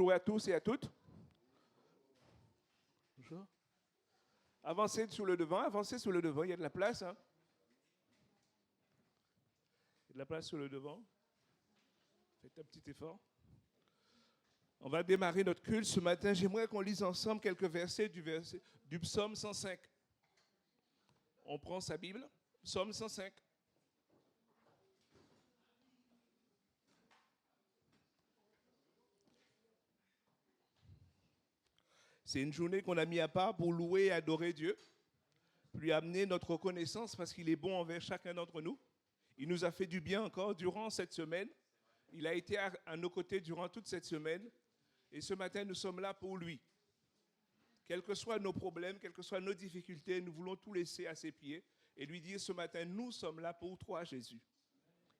Bonjour à tous et à toutes. Bonjour. Avancez sur le devant, il y a de la place. Hein. Il y a de la place sur le devant. Faites un petit effort. On va démarrer notre culte ce matin. J'aimerais qu'on lise ensemble quelques versets du psaume 105. On prend sa Bible, psaume 105. C'est une journée qu'on a mis à part pour louer et adorer Dieu, lui amener notre reconnaissance parce qu'il est bon envers chacun d'entre nous. Il nous a fait du bien encore durant cette semaine. Il a été à nos côtés durant toute cette semaine. Et ce matin, nous sommes là pour lui. Quels que soient nos problèmes, quelles que soient nos difficultés, nous voulons tout laisser à ses pieds et lui dire ce matin, nous sommes là pour toi, Jésus.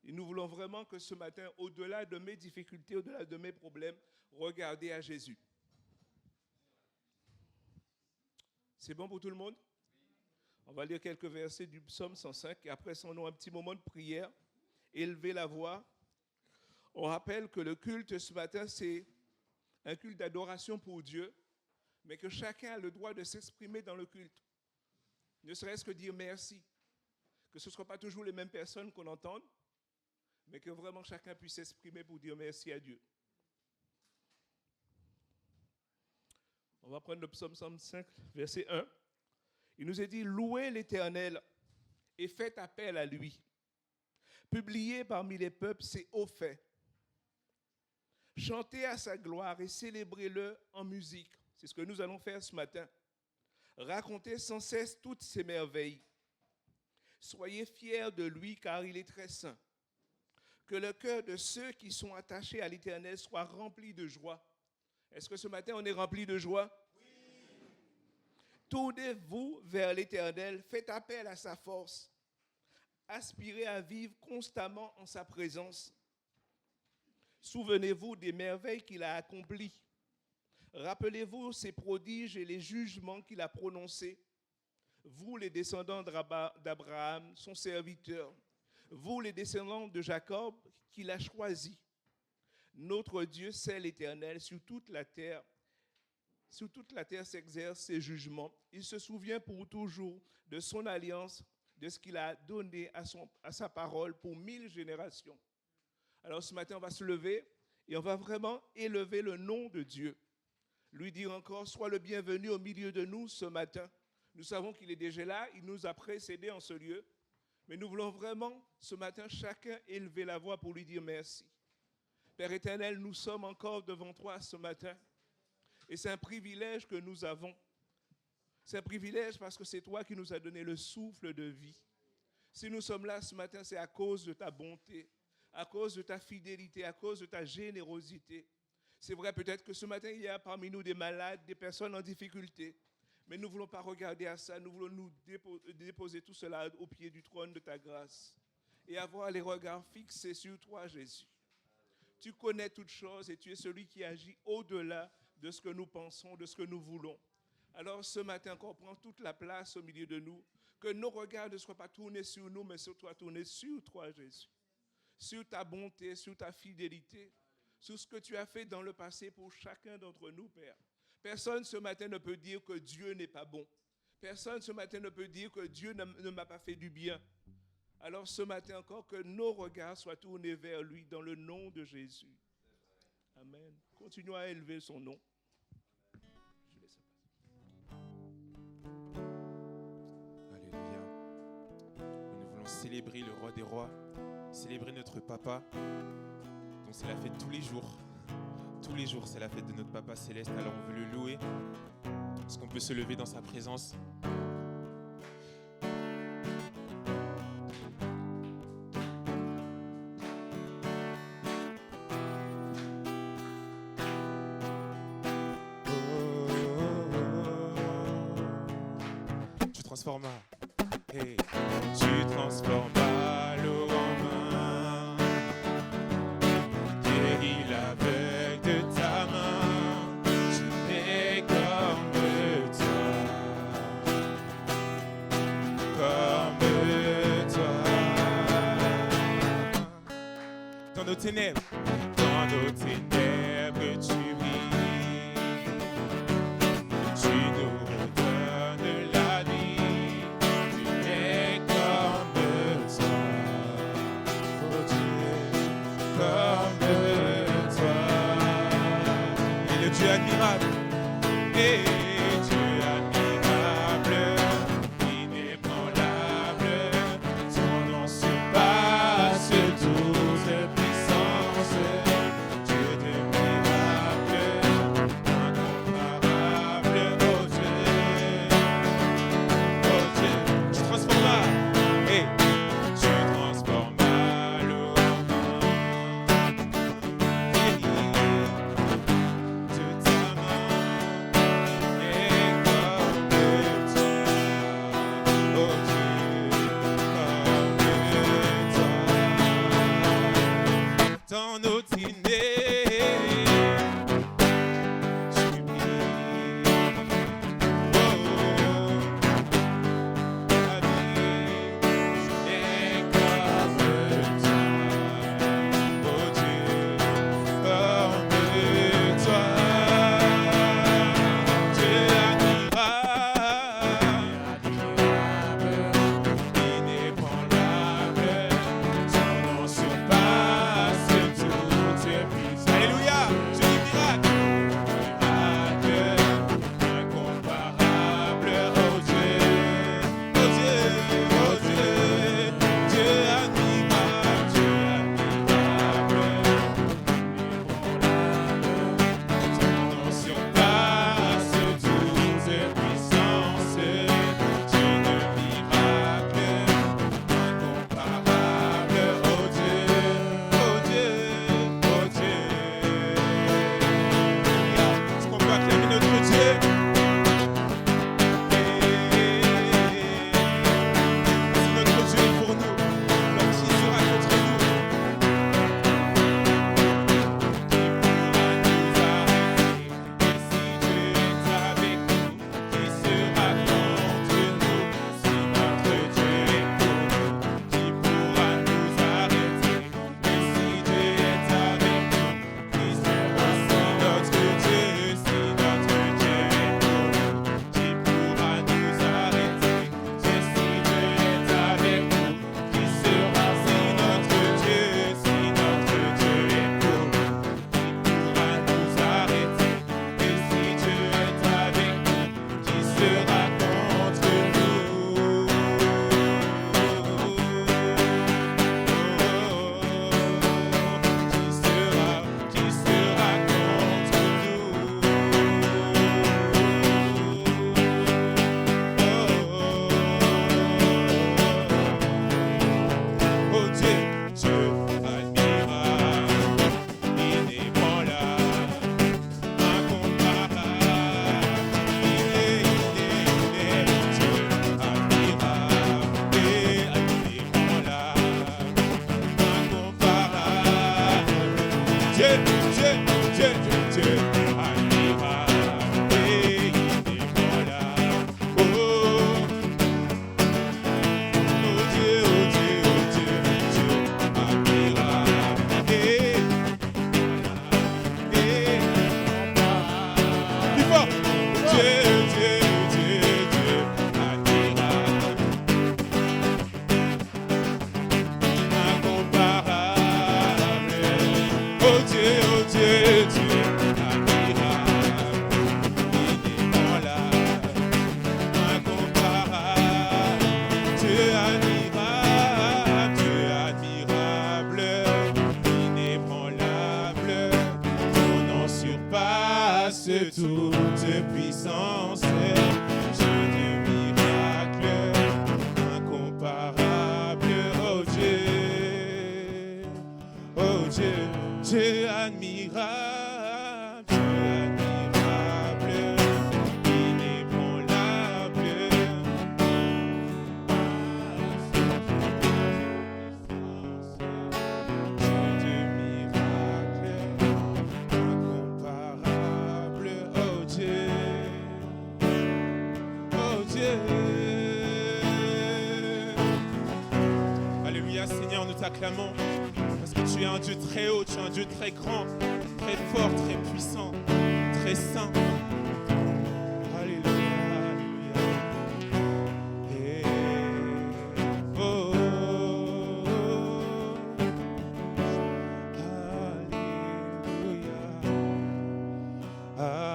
Et nous voulons vraiment que ce matin, au-delà de mes difficultés, au-delà de mes problèmes, regarder à Jésus. C'est bon pour tout le monde? On va lire quelques versets du psaume 105 et après ça, on aura un petit moment de prière. Élever la voix. On rappelle que le culte ce matin, c'est un culte d'adoration pour Dieu, mais que chacun a le droit de s'exprimer dans le culte. Ne serait-ce que dire merci. Que ce ne soit pas toujours les mêmes personnes qu'on entende, mais que vraiment chacun puisse s'exprimer pour dire merci à Dieu. On va prendre le psaume 105, verset 1. Il nous est dit, louez l'Éternel et faites appel à lui. Publiez parmi les peuples ses hauts faits. Chantez à sa gloire et célébrez-le en musique. C'est ce que nous allons faire ce matin. Racontez sans cesse toutes ses merveilles. Soyez fiers de lui car il est très saint. Que le cœur de ceux qui sont attachés à l'Éternel soit rempli de joie. Est-ce que ce matin, on est rempli de joie? Oui. Tournez-vous vers l'Éternel, faites appel à sa force. Aspirez à vivre constamment en sa présence. Souvenez-vous des merveilles qu'il a accomplies. Rappelez-vous ses prodiges et les jugements qu'il a prononcés. Vous, les descendants d'Abraham, son serviteur. Vous, les descendants de Jacob, qu'il a choisis. Notre Dieu, c'est l'Éternel, sur toute la terre s'exercent ses jugements. Il se souvient pour toujours de son alliance, de ce qu'il a donné à sa parole pour 1000 générations. Alors ce matin, on va se lever et on va vraiment élever le nom de Dieu. Lui dire encore, sois le bienvenu au milieu de nous ce matin. Nous savons qu'il est déjà là, il nous a précédés en ce lieu. Mais nous voulons vraiment, ce matin, chacun élever la voix pour lui dire merci. Père éternel, nous sommes encore devant toi ce matin. Et c'est un privilège que nous avons. C'est un privilège parce que c'est toi qui nous as donné le souffle de vie. Si nous sommes là ce matin, c'est à cause de ta bonté, à cause de ta fidélité, à cause de ta générosité. C'est vrai, peut-être que ce matin, il y a parmi nous des malades, des personnes en difficulté. Mais nous ne voulons pas regarder à ça. Nous voulons nous déposer tout cela au pied du trône de ta grâce et avoir les regards fixés sur toi, Jésus. Tu connais toutes choses et tu es celui qui agit au-delà de ce que nous pensons, de ce que nous voulons. Alors ce matin encore, prends toute la place au milieu de nous. Que nos regards ne soient pas tournés sur nous, mais sur toi, tournés sur toi, Jésus. Sur ta bonté, sur ta fidélité, sur ce que tu as fait dans le passé pour chacun d'entre nous, Père. Personne ce matin ne peut dire que Dieu n'est pas bon. Personne ce matin ne peut dire que Dieu ne m'a pas fait du bien. Alors ce matin encore, que nos regards soient tournés vers lui dans le nom de Jésus. Amen. Continuons à élever son nom. Je laisse ça passer. Alléluia. Nous voulons célébrer le roi des rois, célébrer notre papa. Donc c'est la fête tous les jours. Tous les jours, c'est la fête de notre papa céleste. Alors on veut le louer. Est-ce qu'on peut se lever dans sa présence? Hey. Tu transformas l'eau en vin, guéris l'aveugle de ta main, tu es comme toi, dans nos ténèbres tu brilles. admirable. Et Dieu admirable, inébranlable, ton nom surpasse toute puissance. Dieu de miracles, incomparable, oh Dieu, tu transformas, et tu transformas l'eau en vin. De ta main, et comme toi, oh Dieu, comme toi, dans nos dîners, tu brilles, oh, ma vie est comme toi, oh Dieu, comme toi, Dieu admirable, inébranlable, ton nom surpasse toute puissance. Alléluia, Dieu du miracle, incomparable, oh Dieu, oh Dieu, oh Dieu, Dieu admirable, ton nom surpasse toute puissance, Dieu de miracle, incomparable, oh Dieu, oh Dieu, oh Dieu. Est-ce qu'on peut acclamer notre Dieu? Si notre Dieu est pour nous, alors qui sera contre nous? Qui pourra nous arrêter? Et si Dieu est avec nous, qui sera contre nous? Si notre Dieu est pour nous, qui pourra nous arrêter? Et si Dieu est avec nous, qui sera si notre Dieu, si notre Dieu est pour nous, qui pourra nous arrêter? Et si Dieu est avec nous, qui sera si notre Dieu, si notre Dieu est pour nous, qui pourra nous arrêter? Et si Dieu est avec nous, qui sera contre nous? Qui sera contre nous? Oh Dieu, Dieu admirable, inébranlable, incomparable, Dieu admirable et inébranlable, incomparable, Dieu, Dieu, Dieu, Dieu, admirable et inébranlable, oh Dieu, oh Dieu, oh Dieu, Dieu admirable et plus fort. Dieu, Dieu, Dieu, Dieu admirable, incomparable. Oh Dieu, Dieu admirable, inébranlable, incomparable. Dieu admirable, inébranlable, ton nom surpasse toute puissance, Dieu de miracle, incomparable, oh Dieu, Dieu admirable, inébranlable. Alléluia, Seigneur, nous t'acclamons parce que tu es un Dieu très haut, tu es un Dieu très grand, très fort, très puissant, très saint. Alléluia, alléluia. Et oh, alléluia.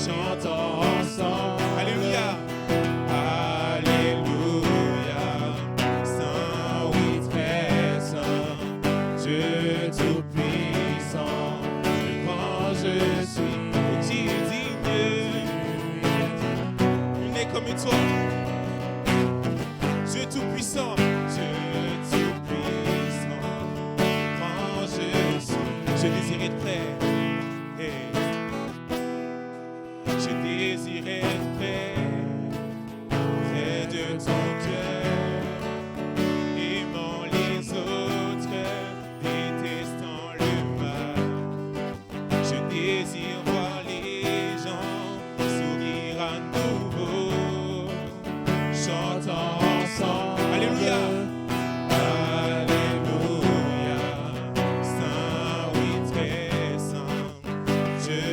chantons ensemble. Alléluia. Alléluia. Saint, oui, très saint, Dieu tout-puissant, le grand je suis. Qui est digne, il n'est comme toi. Dieu tout-puissant, Dieu tout-puissant, quand je suis, je désire être près, je désire être près de ton cœur, aimant les autres, détestant le mal, je désire voir les gens sourire à nouveau, chantant ensemble. Alléluia. Alléluia. Saint, oui, très saint, Dieu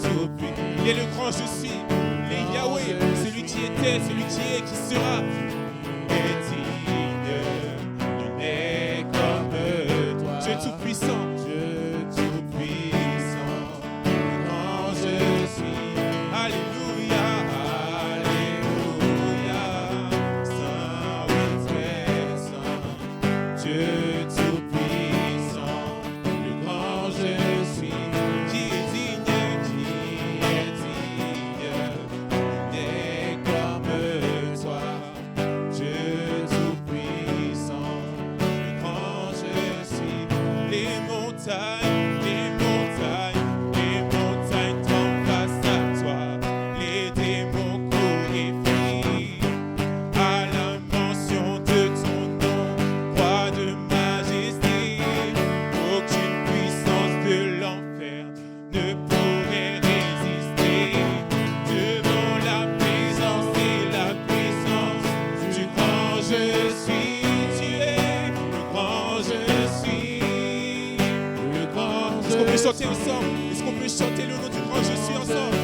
tout-puissant. Il est le grand je suis, il est Yahweh, celui qui était, celui qui est, qui sera. Et digne, il n'est comme toi. Dieu tout-puissant, Dieu tout-puissant, grand je suis. Alléluia. Alléluia. Saint, oui, très saint, Dieu tout-puissant, le grand je suis, qui est digne, n'est comme toi, Dieu tout-puissant, le grand je suis. Les montagnes tombent face à toi, les démons glorifient à la mention de ton nom, roi de majesté. Aucune puissance de l'enfer ne pourrait résister devant la présence et la puissance du grand je suis. Tu es le grand je suis, le grand je suis. Est-ce qu'on peut chanter ensemble? Est-ce qu'on peut chanter le nom du grand je suis ensemble?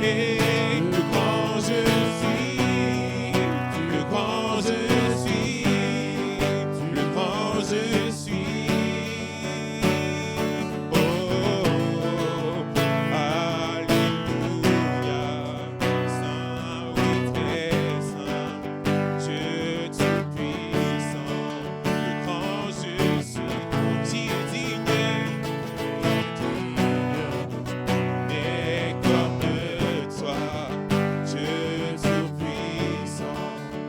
Et le grand je suis, le grand je suis, le grand je suis. Oh, alléluia. Saint, oui, très saint, Dieu tout-puissant, le grand je suis, qui est digne, n'est comme toi, Dieu tout-puissant,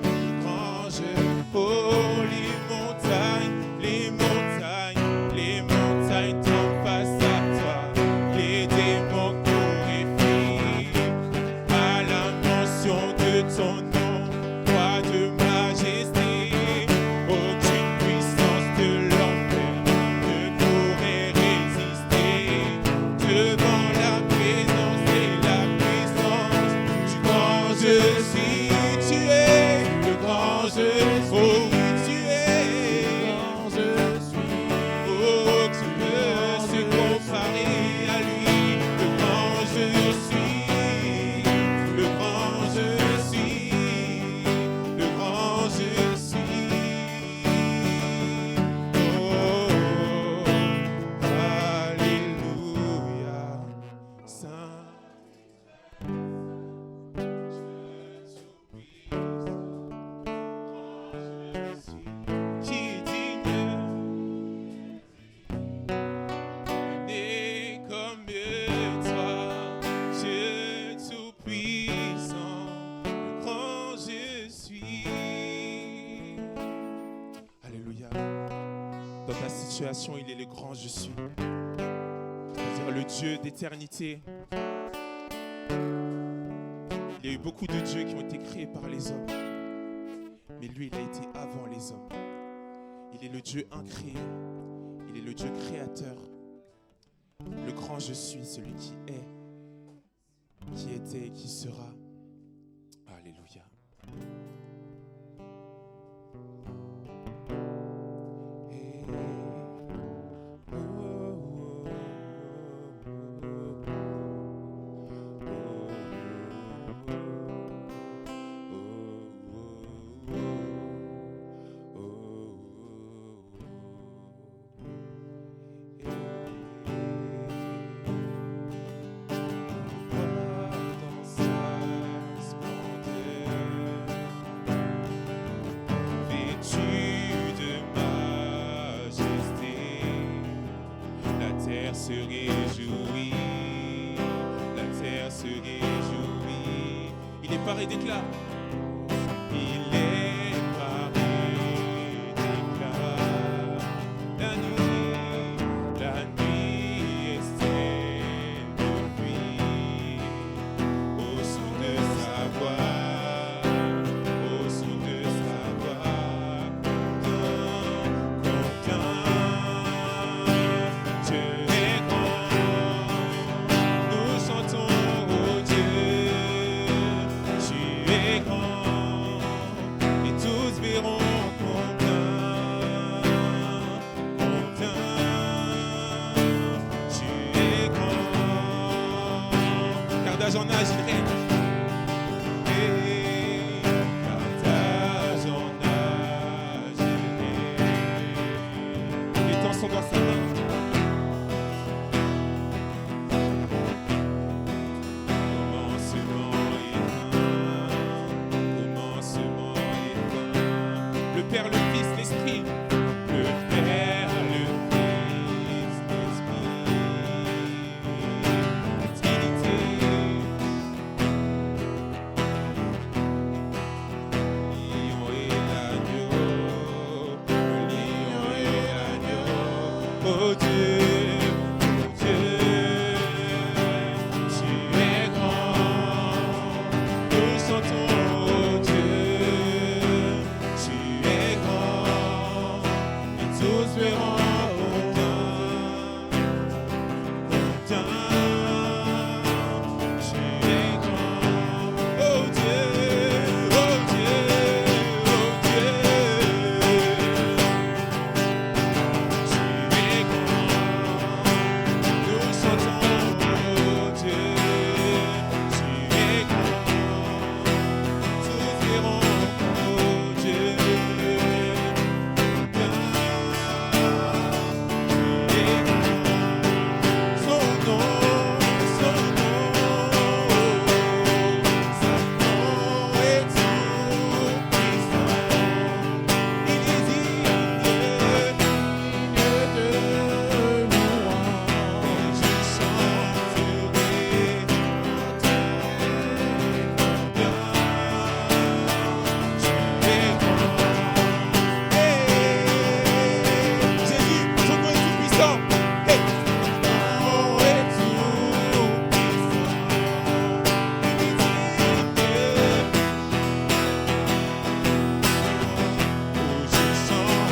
le grand je. Oh, les montagnes tombent face à toi, les démons glorifient à la mention de ton nom, roi de majesté. Aucune puissance de l'enfer ne pourrait résister devant la présence et la puissance du grand je suis. Tu es le grand je suis. Oh oui, tu es le grand je suis. Oh, tu peux se comparer à lui. Le grand je suis, le grand je suis, le grand je suis. Oh, alléluia. Saint, qui est digne, n'est comme toi, Dieu tout-puissant, le grand je suis. Alléluia. Dans ta situation, il est le grand je suis, c'est-à-dire le Dieu d'éternité. Il y a eu beaucoup de dieux qui ont été créés par les hommes, mais lui, il a été avant les hommes. Il est le Dieu incréé, il est le Dieu créateur, le grand je suis, celui qui est, qui était et qui sera. Alléluia. Il est paré d'éclat. Il est paré d'éclat. La nuit est celle de lui. Au son de sa voix, au son de sa voix, combien Dieu est grand. Nous chantons, oh Dieu, tu es grand, et tous verront combien tu es grand. Car d'âge en âge il règne. Car d'âge en âge il règne. Les temps sont dans sa main. Commencement et fin. Le Père, le Fils, l'Esprit. Le Père, le Fils, l'Esprit. La Trinité. Lion et l'agneau. Le lion et l'agneau. Oh Dieu. Tu es grand, nous chantons, oh Dieu, tu es grand, et tous verront combien tu es grand, oh Dieu, oh Dieu, oh Dieu, tu es grand, nous chantons, oh Dieu, tu es grand, tous verront, oh Dieu, son nom, sa nom est tout puissant, il est digne de louange, je chanterai Jésus, son nom est tout puissant. Hey. Son nom est tout puissant. Il est digne. Oh, je chanterai,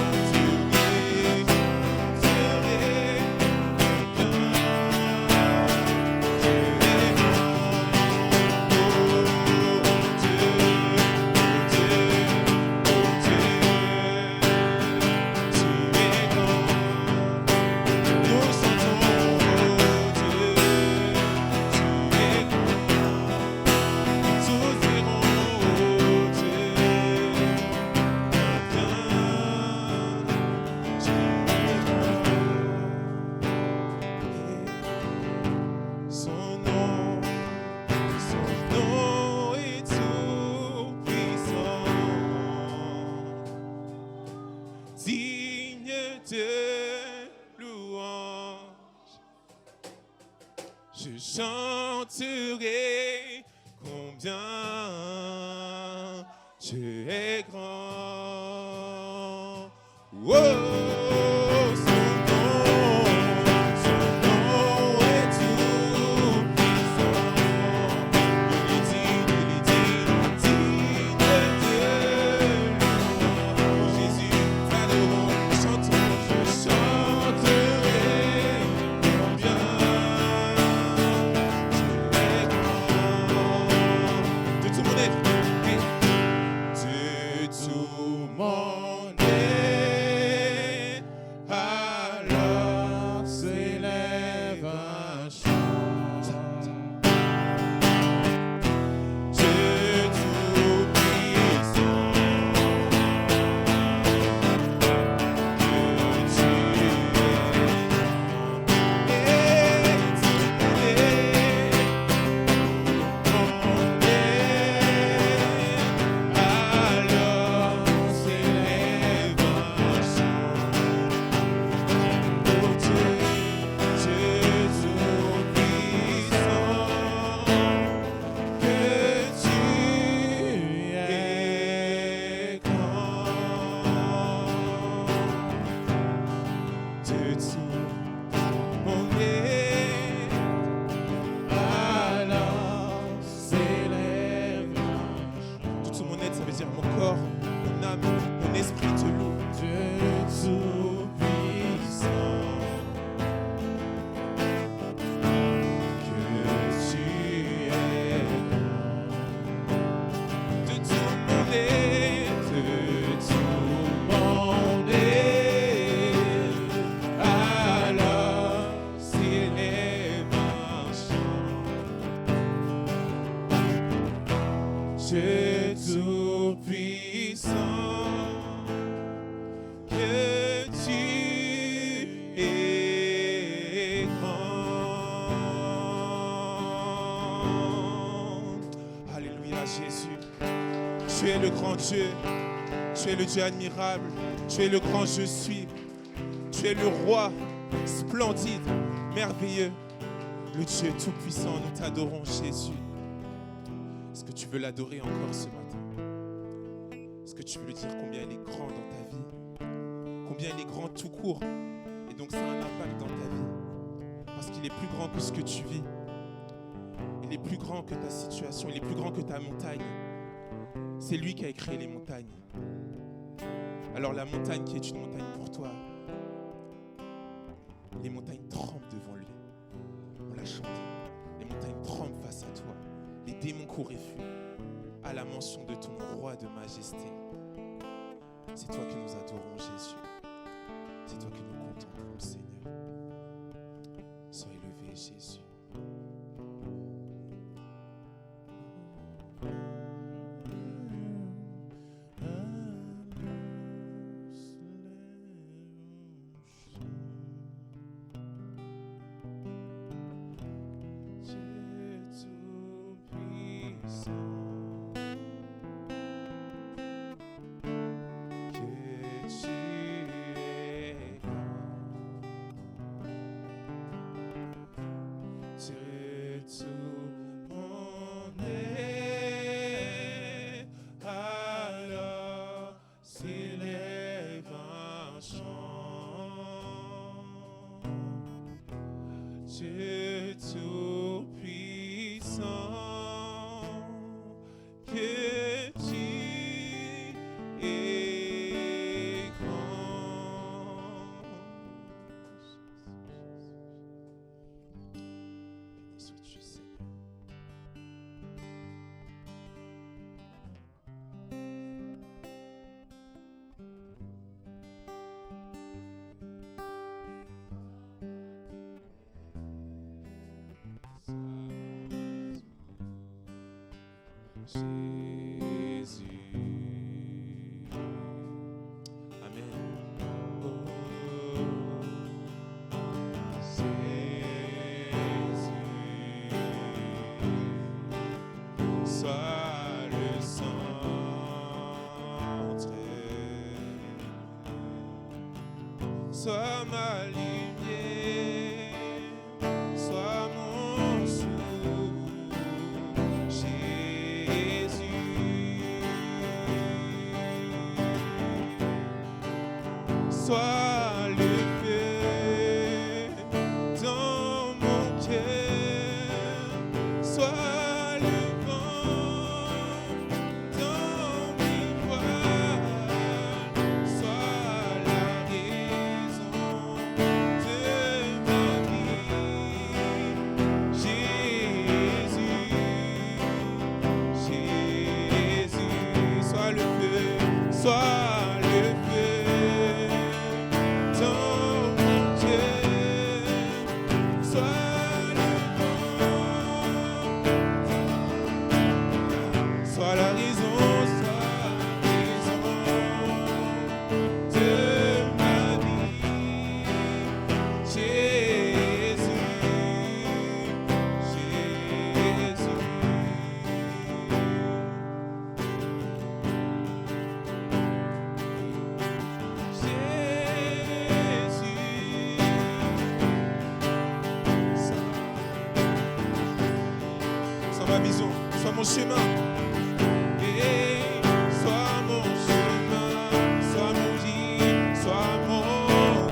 son nom est tout puissant, digne de louange. Je chanterai combien tu es grand. Oh, son nom est tout puissant. Il est digne de louange. Jésus, t'adorons, chantons, je chanterai combien tu es grand. De tout mon être, de Dieu tout-puissant, que tu es grand. Alléluia Jésus, tu es le grand Dieu, tu es le Dieu admirable, tu es le grand je suis, tu es le roi splendide, merveilleux, le Dieu tout-puissant. Nous t'adorons Jésus. Est-ce que tu veux l'adorer encore ce matin? Est-ce que tu veux lui dire combien il est grand dans ta vie? Combien il est grand tout court? Et donc ça a un impact dans ta vie. Parce qu'il est plus grand que ce que tu vis. Il est plus grand que ta situation. Il est plus grand que ta montagne. C'est lui qui a créé les montagnes. Alors la montagne qui est une montagne pour toi, les montagnes tremblent devant lui. On l'a chanté. Les montagnes tremblent face à toi. Les démons courent et fuient à la mention de ton roi de majesté. C'est toi que nous adorons, Jésus. C'est toi que nous contemplons, Seigneur. Sois élevé, Jésus. Dieu tout-puissant, que tu es grand. Béni sois-tu, Seigneur. Jésus. Amen. Oh, Jésus. Sois le centre. Sois ma lumière. Sois mon souffle. Sois le feu dans mon cœur, sois le vent dans mes voiles, sois la raison de ma vie. Jésus, Jésus, sois le feu, sois sois mon chemin. Sois mon chemin, sois mon guide, sois mon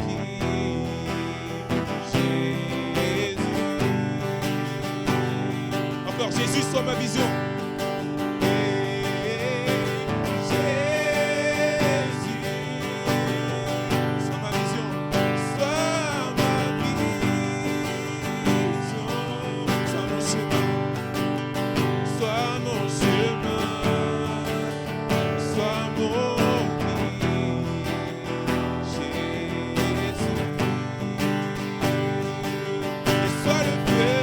guide. Jésus. Encore Jésus, sois ma vision. Sois le feu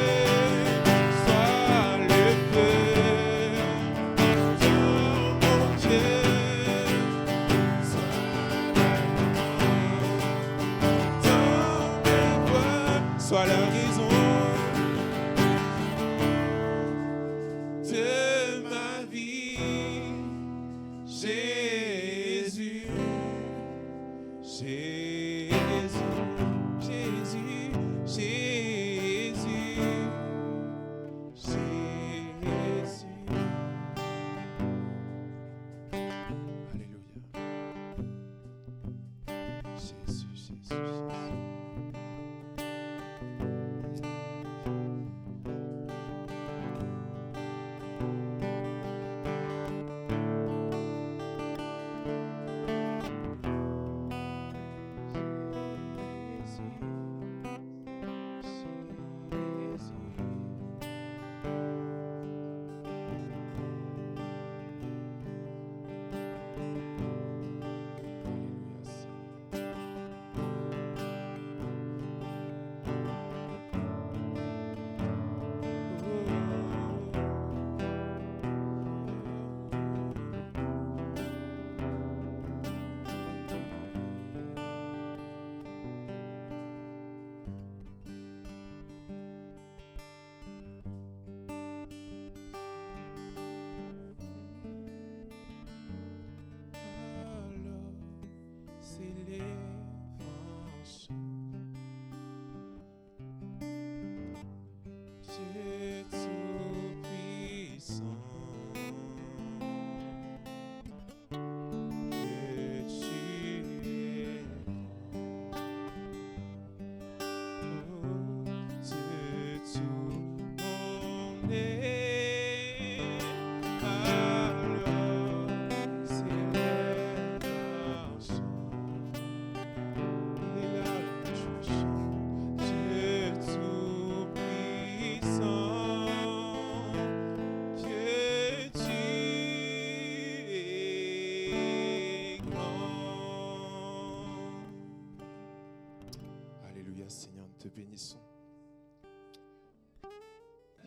bénissons.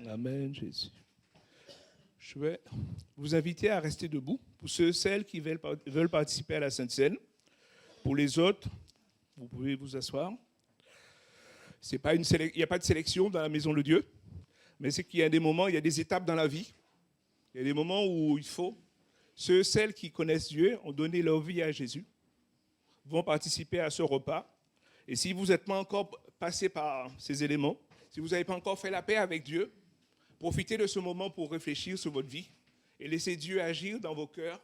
Amen, Jésus. Je vais vous inviter à rester debout pour ceux et celles qui veulent participer à la Sainte Seine. Pour les autres, vous pouvez vous asseoir. Il n'y a pas de sélection dans la maison de Dieu, mais c'est qu'il y a des moments, il y a des étapes dans la vie. Il y a des moments où il faut. Ceux et celles qui connaissent Dieu, ont donné leur vie à Jésus, vont participer à ce repas. Et si vous n'êtes pas encore passé par ces éléments, si vous n'avez pas encore fait la paix avec Dieu, profitez de ce moment pour réfléchir sur votre vie et laissez Dieu agir dans vos cœurs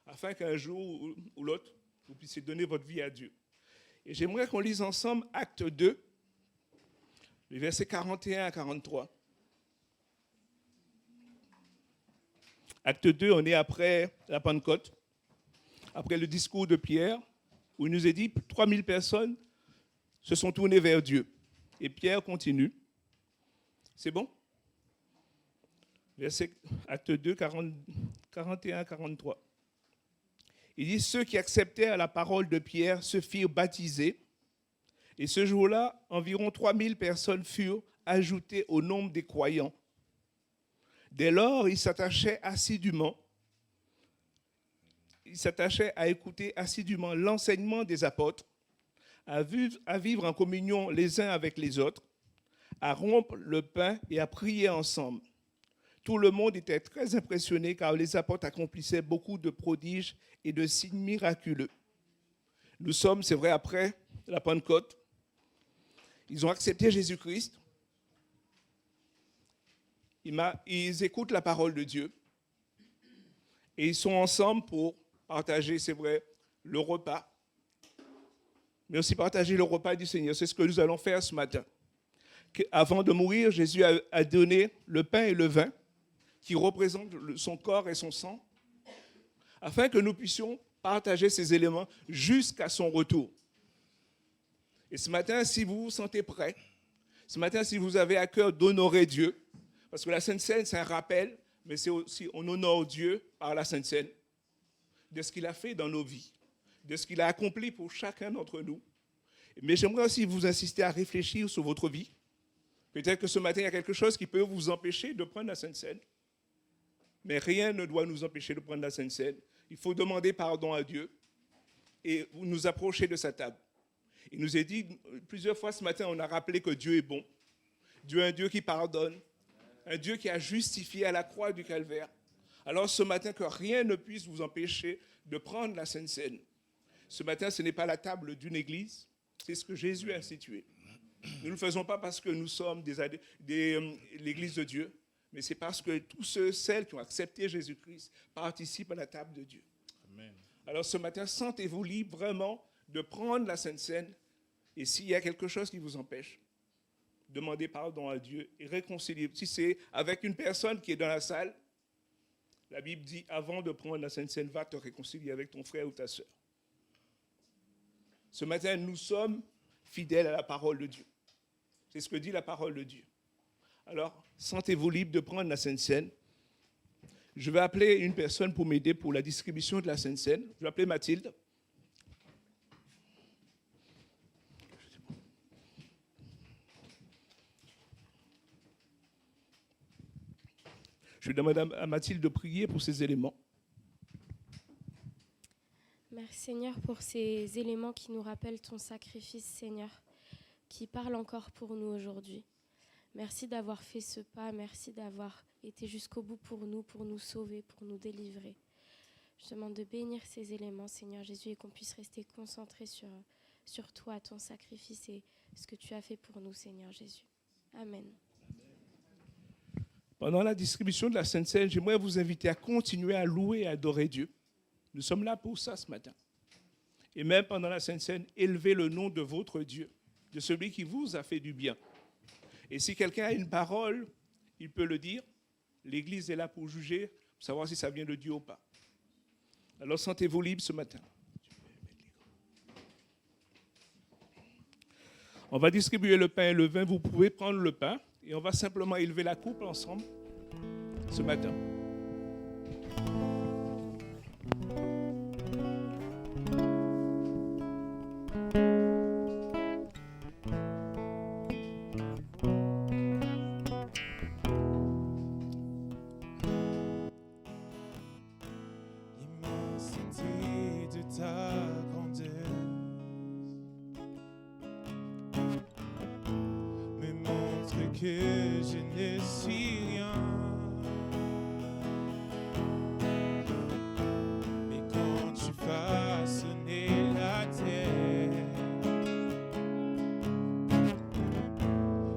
afin qu'un jour ou l'autre, vous puissiez donner votre vie à Dieu. Et j'aimerais qu'on lise ensemble Acte 2, les versets 41 à 43. Acte 2, on est après la Pentecôte, après le discours de Pierre, où il nous est dit 3000 personnes se sont tournées vers Dieu. Et Pierre continue. C'est bon? Acte 2, 41 à 43. Il dit, ceux qui acceptèrent la parole de Pierre se firent baptiser. Et ce jour-là, environ 3000 personnes furent ajoutées au nombre des croyants. Dès lors, ils s'attachaient à écouter assidûment l'enseignement des apôtres, à vivre en communion les uns avec les autres, à rompre le pain et à prier ensemble. Tout le monde était très impressionné car les apôtres accomplissaient beaucoup de prodiges et de signes miraculeux. Nous sommes, c'est vrai, après la Pentecôte. Ils ont accepté Jésus-Christ. Ils écoutent la parole de Dieu. Et ils sont ensemble pour partager, c'est vrai, le repas. Mais aussi partager le repas du Seigneur. C'est ce que nous allons faire ce matin. Avant de mourir, Jésus a donné le pain et le vin qui représentent son corps et son sang, afin que nous puissions partager ces éléments jusqu'à son retour. Et ce matin, si vous vous sentez prêt, ce matin, si vous avez à cœur d'honorer Dieu, parce que la Sainte Seine, c'est un rappel, mais c'est aussi, on honore Dieu par la Sainte Seine, de ce qu'il a fait dans nos vies, de ce qu'il a accompli pour chacun d'entre nous. Mais j'aimerais aussi vous insister à réfléchir sur votre vie. Peut-être que ce matin, il y a quelque chose qui peut vous empêcher de prendre la Sainte Seine. Mais rien ne doit nous empêcher de prendre la Sainte Seine. Il faut demander pardon à Dieu et nous approcher de sa table. Il nous est dit plusieurs fois ce matin, on a rappelé que Dieu est bon. Dieu est un Dieu qui pardonne, un Dieu qui a justifié à la croix du Calvaire. Alors ce matin, que rien ne puisse vous empêcher de prendre la Sainte Seine. Ce matin, ce n'est pas la table d'une église, c'est ce que Jésus a institué. Nous ne le faisons pas parce que nous sommes l'église de Dieu, mais c'est parce que tous ceux, celles qui ont accepté Jésus-Christ participent à la table de Dieu. Amen. Alors ce matin, sentez-vous libre vraiment de prendre la Sainte Seine. Et s'il y a quelque chose qui vous empêche, demandez pardon à Dieu et réconciliez. Si c'est avec une personne qui est dans la salle, la Bible dit, avant de prendre la Sainte Seine, va te réconcilier avec ton frère ou ta sœur. Ce matin, nous sommes fidèles à la parole de Dieu. C'est ce que dit la parole de Dieu. Alors, sentez-vous libre de prendre la Sainte Seine. Je vais appeler une personne pour m'aider pour la distribution de la Sainte Seine. Je vais appeler Mathilde. Je demande à Mathilde de prier pour ces éléments. Merci Seigneur pour ces éléments qui nous rappellent ton sacrifice, Seigneur, qui parle encore pour nous aujourd'hui. Merci d'avoir fait ce pas, merci d'avoir été jusqu'au bout pour nous sauver, pour nous délivrer. Je demande de bénir ces éléments, Seigneur Jésus, et qu'on puisse rester concentré sur toi, ton sacrifice et ce que tu as fait pour nous, Seigneur Jésus. Amen. Pendant la distribution de la Sainte Seine, j'aimerais vous inviter à continuer à louer et à adorer Dieu. Nous sommes là pour ça ce matin. Et même pendant la Sainte Seine, élevez le nom de votre Dieu, de celui qui vous a fait du bien. Et si quelqu'un a une parole, il peut le dire. L'Église est là pour juger, pour savoir si ça vient de Dieu ou pas. Alors sentez-vous libre ce matin. On va distribuer le pain et le vin. Vous pouvez prendre le pain et on va simplement élever la coupe ensemble ce matin. que je ne suis rien. Mais quand tu façonnais la terre,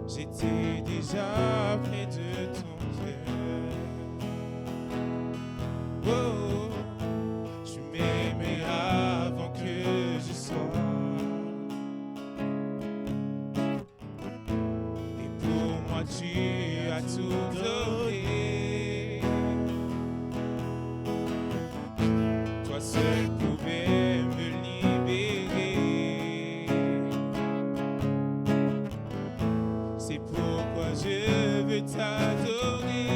j'étais déjà près de ton cœur. Oh, tu m'aimais avant que je sois. Et pour moi tu as tout donné. Toi seul pouvais me libérer. C'est pourquoi je veux t'adorer.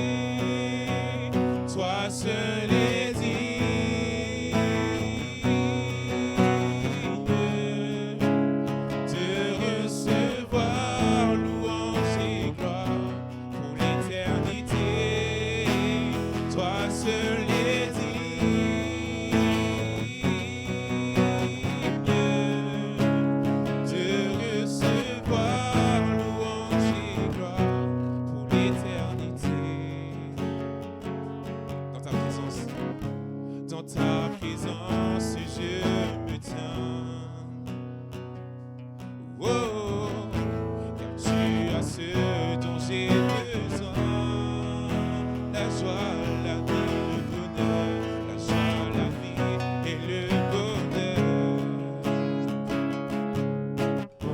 Toi seul est digne de recevoir louange et gloire pour l'éternité. Toi seul est digne de recevoir louange et gloire pour l'éternité. Dans ta présence, je me tiens. Oh, car tu as ce dont j'ai besoin. La joie, la vie, le bonheur. La joie, la vie et le bonheur. Oh,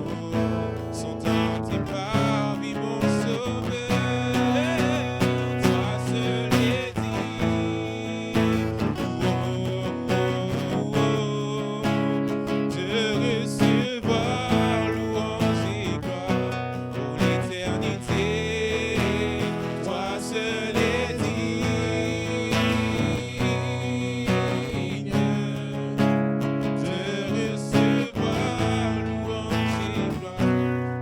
sont dans tes parvis, mon sauveur. Toi seul est digne. De recevoir louange et gloire pour l'éternité. Toi seul est digne de recevoir louange et gloire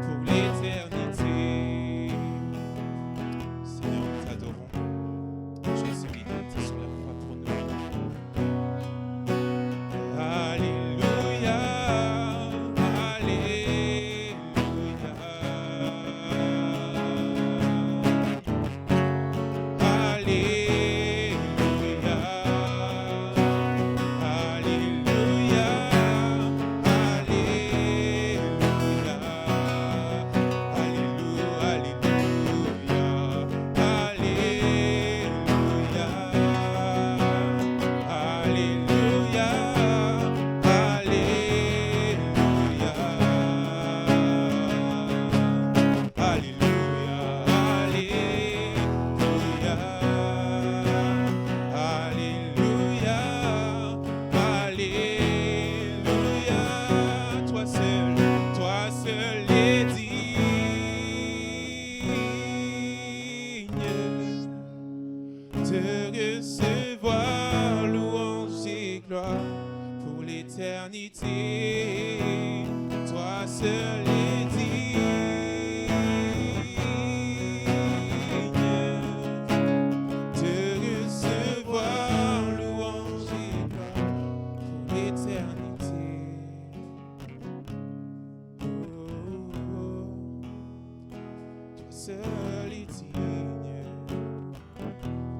pour l'éternité. Seigneur, nous t'adorons. Jésus qui a été sur la croix pour nous. Alléluia, Alléluia, Alléluia, Alléluia, toi seul es digne de recevoir louange et gloire pour l'éternité. Toi seul es digne de recevoir louange et gloire pour l'éternité. Toi seul est digne.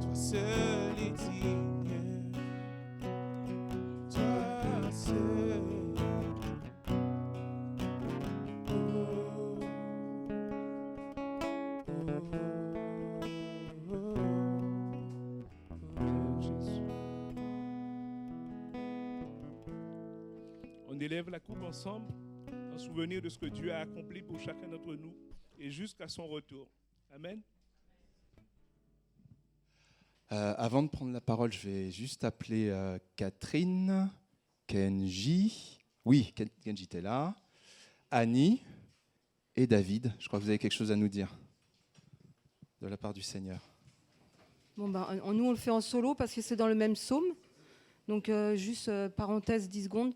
Toi seul est digne. Toi seul. Jésus. On élève la coupe ensemble en souvenir de ce que Dieu a accompli pour chacun d'entre nous et jusqu'à son retour. Amen. Avant de prendre la parole, je vais juste appeler Catherine, Kenji. Oui, Kenji, t'es là. Annie et David. Je crois que vous avez quelque chose à nous dire de la part du Seigneur. Bon nous, on le fait en solo parce que c'est dans le même psaume. Donc, juste parenthèse 10 secondes.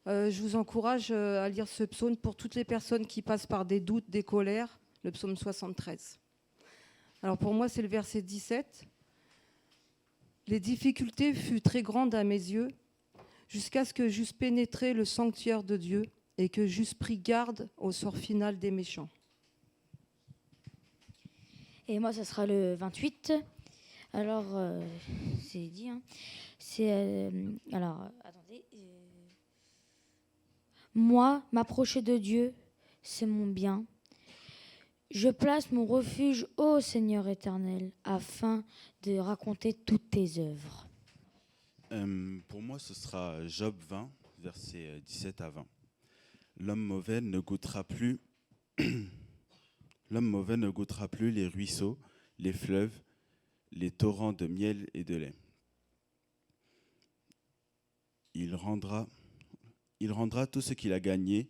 Je vous encourage à lire ce psaume pour toutes les personnes qui passent par des doutes, des colères, le psaume 73. Alors pour moi, c'est le verset 17. Les difficultés furent très grandes à mes yeux, jusqu'à ce que j'eusse pénétré le sanctuaire de Dieu et que j'eusse pris garde au sort final des méchants. Et moi, ça sera le 28. Alors, c'est dit. Hein. Attendez. Moi, m'approcher de Dieu, c'est mon bien. Je place mon refuge au Seigneur éternel, afin de raconter toutes tes œuvres. Pour moi, ce sera Job 20, versets 17 à 20. L'homme mauvais ne goûtera plus les ruisseaux, les fleuves, les torrents de miel et de lait. Il rendra tout ce qu'il a gagné.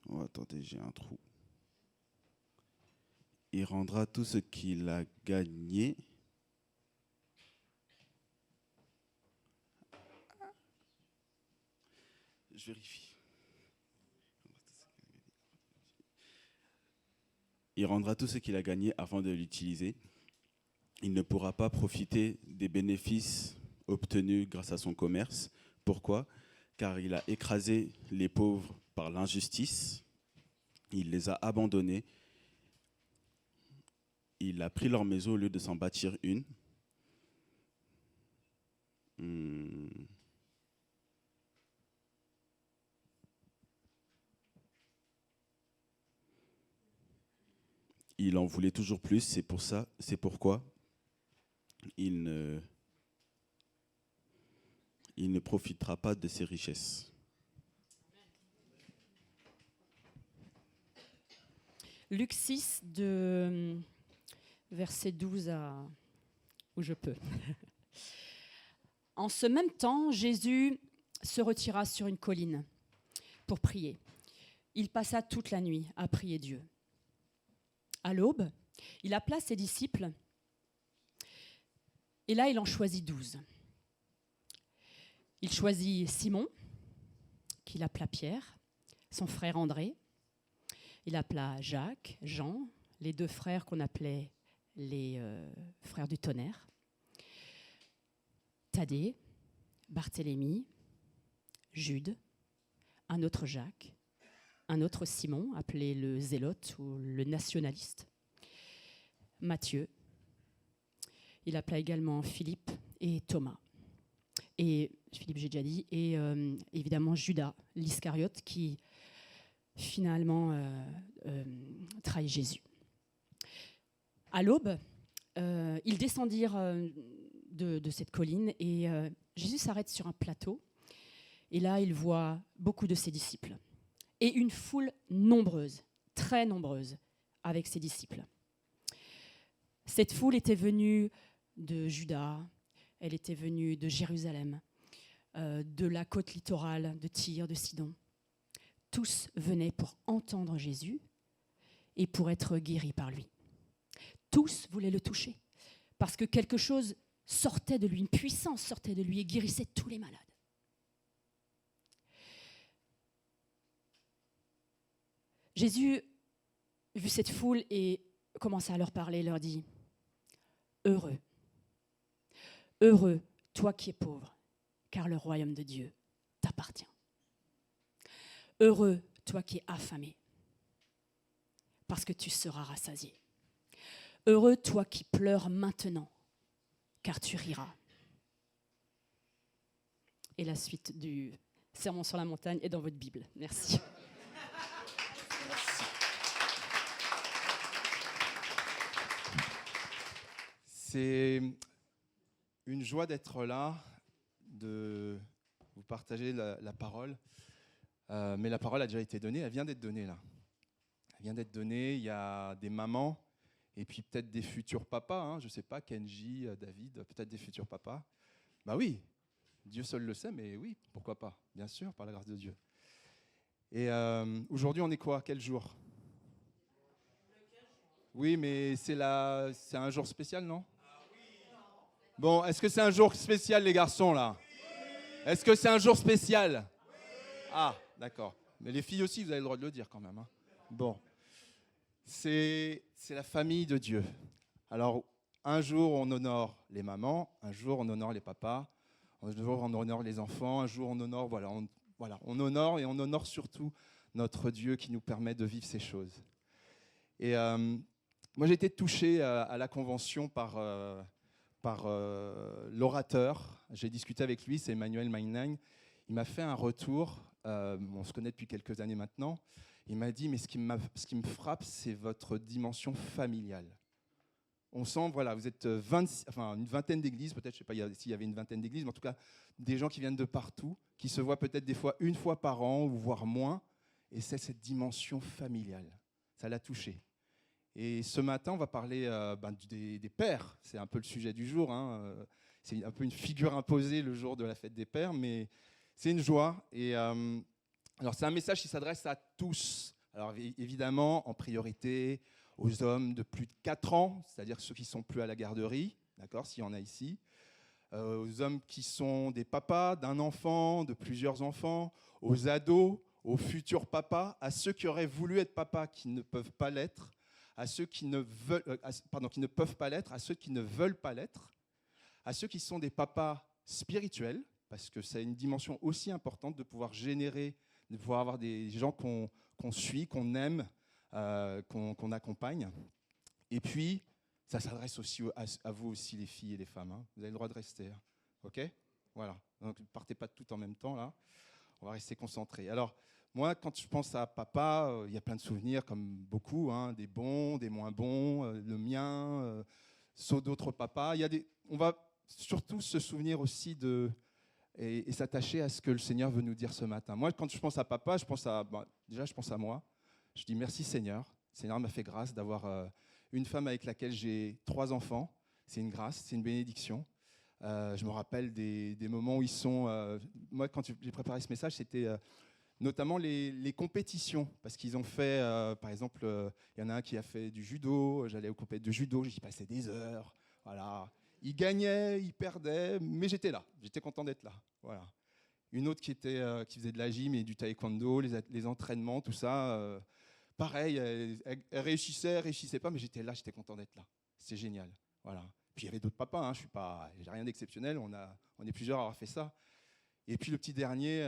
Oh, attendez, j'ai un trou. Il rendra tout ce qu'il a gagné. Je vérifie. Il rendra tout ce qu'il a gagné avant de l'utiliser. Il ne pourra pas profiter des bénéfices obtenus grâce à son commerce. Pourquoi ? Car il a écrasé les pauvres par l'injustice. Il les a abandonnés. Il a pris leur maison au lieu de s'en bâtir une. Il en voulait toujours plus, c'est pourquoi il ne profitera pas de ses richesses. Luc 6, de verset 12 à où je peux. En ce même temps, Jésus se retira sur une colline pour prier. Il passa toute la nuit à prier Dieu. À l'aube, il appela ses disciples et là, il en choisit 12. Il choisit Simon, qu'il appela Pierre, son frère André. Il appela Jacques, Jean, les 2 frères qu'on appelait les frères du tonnerre. Thaddée, Barthélemy, Jude, un autre Jacques, un autre Simon, appelé le zélote ou le nationaliste, Matthieu. Il appela également Philippe et Thomas. Et Philippe, j'ai déjà dit, et évidemment Judas, l'Iscariote, qui finalement trahit Jésus. À l'aube, ils descendirent de cette colline et Jésus s'arrête sur un plateau. Et là, il voit beaucoup de ses disciples et une foule nombreuse, très nombreuse, avec ses disciples. Cette foule était venue de Juda, elle était venue de Jérusalem, de la côte littorale de Tyr, de Sidon. Tous venaient pour entendre Jésus et pour être guéris par lui. Tous voulaient le toucher parce que quelque chose sortait de lui, une puissance sortait de lui et guérissait tous les malades. Jésus, vu cette foule, et commença à leur parler, leur dit « Heureux, heureux, toi qui es pauvre, car le royaume de Dieu t'appartient. Heureux, toi qui es affamé, parce que tu seras rassasié. Heureux, toi qui pleures maintenant, car tu riras. » Et la suite du Sermon sur la montagne est dans votre Bible. Merci. C'est une joie d'être là, de vous partager la parole. Mais la parole a déjà été donnée, elle vient d'être donnée là. Elle vient d'être donnée, il y a des mamans et puis peut-être des futurs papas, hein, je ne sais pas, Kenji, David, peut-être des futurs papas. Bah oui, Dieu seul le sait, mais oui, pourquoi pas, bien sûr, par la grâce de Dieu. Et aujourd'hui, on est quoi ? Quel jour ? Oui, mais c'est un jour spécial, non ? Bon, est-ce que c'est un jour spécial, les garçons, là ? Est-ce que c'est un jour spécial ? Ah, d'accord. Mais les filles aussi, vous avez le droit de le dire quand même. Hein. Bon. C'est la famille de Dieu. Alors, un jour, on honore les mamans, un jour, on honore les papas, un jour, on honore les enfants, un jour, on honore, on honore et on honore surtout notre Dieu qui nous permet de vivre ces choses. Et moi, j'ai été touché à la convention par l'orateur. J'ai discuté avec lui, c'est Emmanuel Mainang. Il m'a fait un retour, on se connaît depuis quelques années maintenant. Il m'a dit, mais ce qui me frappe, c'est votre dimension familiale. On sent, voilà, vous êtes une vingtaine d'églises, peut-être, je ne sais pas s'il y avait une vingtaine d'églises, mais en tout cas, des gens qui viennent de partout, qui se voient peut-être des fois une fois par an, ou voire moins, et c'est cette dimension familiale. Ça l'a touché. Et ce matin, on va parler des pères. C'est un peu le sujet du jour. C'est un peu une figure imposée le jour de la fête des pères, mais c'est une joie. Et alors, c'est un message qui s'adresse à tous. Alors, évidemment, en priorité aux hommes de plus de 4 ans, c'est-à-dire ceux qui ne sont plus à la garderie, d'accord, s'il y en a ici. Aux hommes qui sont des papas d'un enfant, de plusieurs enfants, aux ados, aux futurs papas, à ceux qui auraient voulu être papas qui ne peuvent pas l'être, à ceux qui ne peuvent pas l'être, à ceux qui ne veulent pas l'être, à ceux qui sont des papas spirituels, parce que c'est une dimension aussi importante de pouvoir générer, de pouvoir avoir des gens qu'on suit, qu'on aime, qu'on accompagne. Et puis, ça s'adresse aussi à vous aussi, les filles et les femmes. Vous avez le droit de rester. OK ? Voilà. Donc, ne partez pas tout en même temps, là. On va rester concentrés. Alors, moi, quand je pense à papa, il y a plein de souvenirs, comme beaucoup, des bons, des moins bons, le mien, ceux d'autres papas. On va surtout se souvenir aussi et s'attacher à ce que le Seigneur veut nous dire ce matin. Moi, quand je pense à papa, je pense à moi. Je dis merci Seigneur. Le Seigneur m'a fait grâce d'avoir une femme avec laquelle j'ai 3 enfants. C'est une grâce, c'est une bénédiction. Je me rappelle des moments où ils sont... moi, quand j'ai préparé ce message, c'était... notamment les compétitions, parce qu'ils ont fait, par exemple, il y en a un qui a fait du judo, j'allais aux compétitions de judo, j'y passais des heures, voilà. Ils gagnaient, ils perdaient, mais j'étais là, j'étais content d'être là, voilà. Une autre qui faisait de la gym et du taekwondo, les entraînements, tout ça, pareil, elle réussissait pas, mais j'étais là, j'étais content d'être là, c'est génial, voilà. Puis il y avait d'autres papas, j'ai rien d'exceptionnel, on est plusieurs à avoir fait ça. Et puis le petit dernier...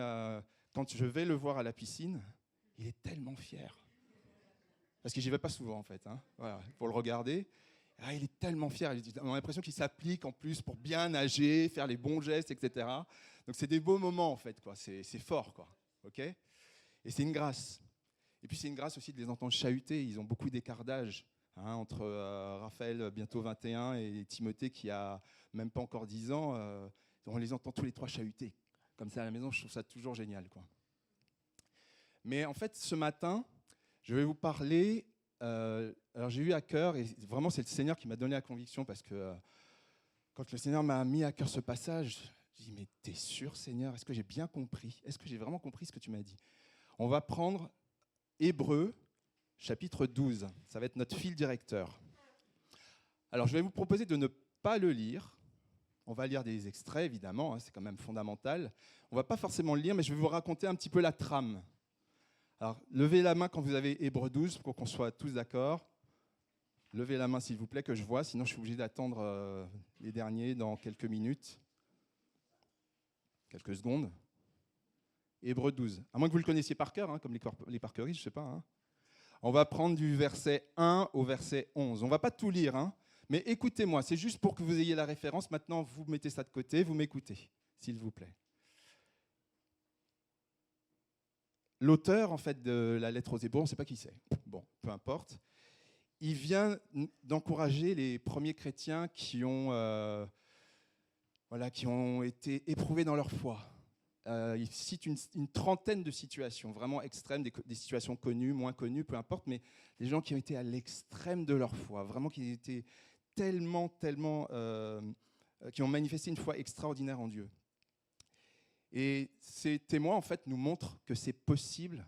quand je vais le voir à la piscine, il est tellement fier. Parce que j'y vais pas souvent, en fait, voilà, pour le regarder. Il est tellement fier. On a l'impression qu'il s'applique en plus pour bien nager, faire les bons gestes, etc. Donc, c'est des beaux moments, en fait, quoi. C'est fort, quoi. OK ? Et c'est une grâce. Et puis, c'est une grâce aussi de les entendre chahuter. Ils ont beaucoup d'écart d'âge entre Raphaël, bientôt 21, et Timothée, qui a même pas encore 10 ans. On les entend tous les 3 chahuter. Comme ça à la maison, je trouve ça toujours génial, quoi. Mais en fait, ce matin, je vais vous parler... alors j'ai eu à cœur, et vraiment c'est le Seigneur qui m'a donné la conviction, parce que quand le Seigneur m'a mis à cœur ce passage, je dis, mais t'es sûr, Seigneur ? Est-ce que j'ai bien compris ? Est-ce que j'ai vraiment compris ce que tu m'as dit ? On va prendre Hébreux, chapitre 12. Ça va être notre fil directeur. Alors je vais vous proposer de ne pas le lire. On va lire des extraits, évidemment, c'est quand même fondamental. On ne va pas forcément le lire, mais je vais vous raconter un petit peu la trame. Alors, levez la main quand vous avez Hébreux 12, pour qu'on soit tous d'accord. Levez la main, s'il vous plaît, que je vois, sinon je suis obligé d'attendre les derniers dans quelques minutes. Quelques secondes. Hébreux 12. À moins que vous le connaissiez par cœur, comme les parqueries, je ne sais pas. On va prendre du verset 1 au verset 11. On ne va pas tout lire, mais écoutez-moi, c'est juste pour que vous ayez la référence. Maintenant, vous mettez ça de côté, vous m'écoutez, s'il vous plaît. L'auteur, en fait, de la lettre aux Hébreux, on ne sait pas qui c'est. Bon, peu importe. Il vient d'encourager les premiers chrétiens qui ont été éprouvés dans leur foi. Il cite une trentaine de situations vraiment extrêmes, des situations connues, moins connues, peu importe, mais des gens qui ont été à l'extrême de leur foi, vraiment qui étaient tellement, qui ont manifesté une foi extraordinaire en Dieu. Et ces témoins, en fait, nous montrent que c'est possible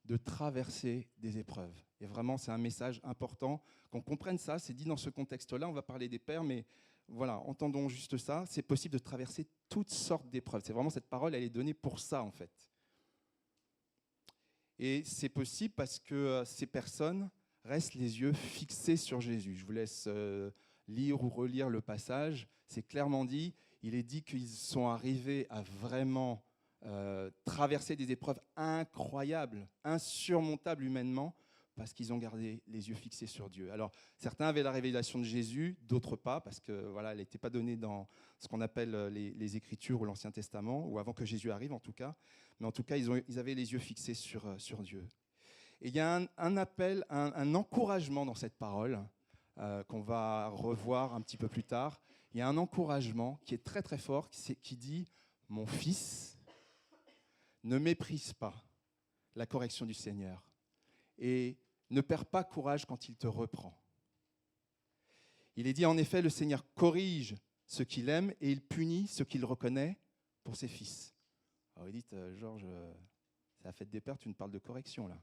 de traverser des épreuves. Et vraiment, c'est un message important qu'on comprenne ça. C'est dit dans ce contexte-là, on va parler des pères, mais voilà, entendons juste ça. C'est possible de traverser toutes sortes d'épreuves. C'est vraiment cette parole, elle est donnée pour ça, en fait. Et c'est possible parce que ces personnes restent les yeux fixés sur Jésus. Je vous laisse lire ou relire le passage. C'est clairement dit. Il est dit qu'ils sont arrivés à vraiment traverser des épreuves incroyables, insurmontables humainement, parce qu'ils ont gardé les yeux fixés sur Dieu. Alors, certains avaient la révélation de Jésus, d'autres pas, parce que voilà, elle n'était pas donnée dans ce qu'on appelle les Écritures ou l'Ancien Testament, ou avant que Jésus arrive en tout cas. Mais en tout cas, ils avaient les yeux fixés sur Dieu. Et il y a un appel, un encouragement dans cette parole qu'on va revoir un petit peu plus tard. Il y a un encouragement qui est très très fort, qui dit « Mon fils, ne méprise pas la correction du Seigneur et ne perds pas courage quand il te reprend. » Il est dit en effet, le Seigneur corrige ceux qu'il aime et il punit ceux qu'il reconnaît pour ses fils. Alors vous dites, Georges, c'est la fête des pères, tu nous parles de correction là.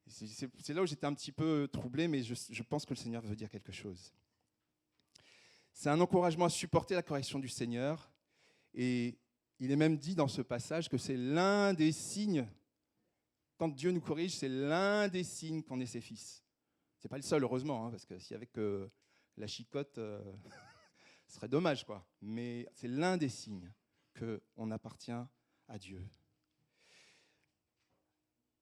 C'est là où j'étais un petit peu troublé, mais je pense que le Seigneur veut dire quelque chose. C'est un encouragement à supporter la correction du Seigneur. Et il est même dit dans ce passage que c'est l'un des signes, quand Dieu nous corrige, c'est l'un des signes qu'on est ses fils. Ce n'est pas le seul, heureusement, hein, parce que s'il y avait que la chicotte, ce serait dommage, quoi. Mais c'est l'un des signes qu'on appartient à Dieu.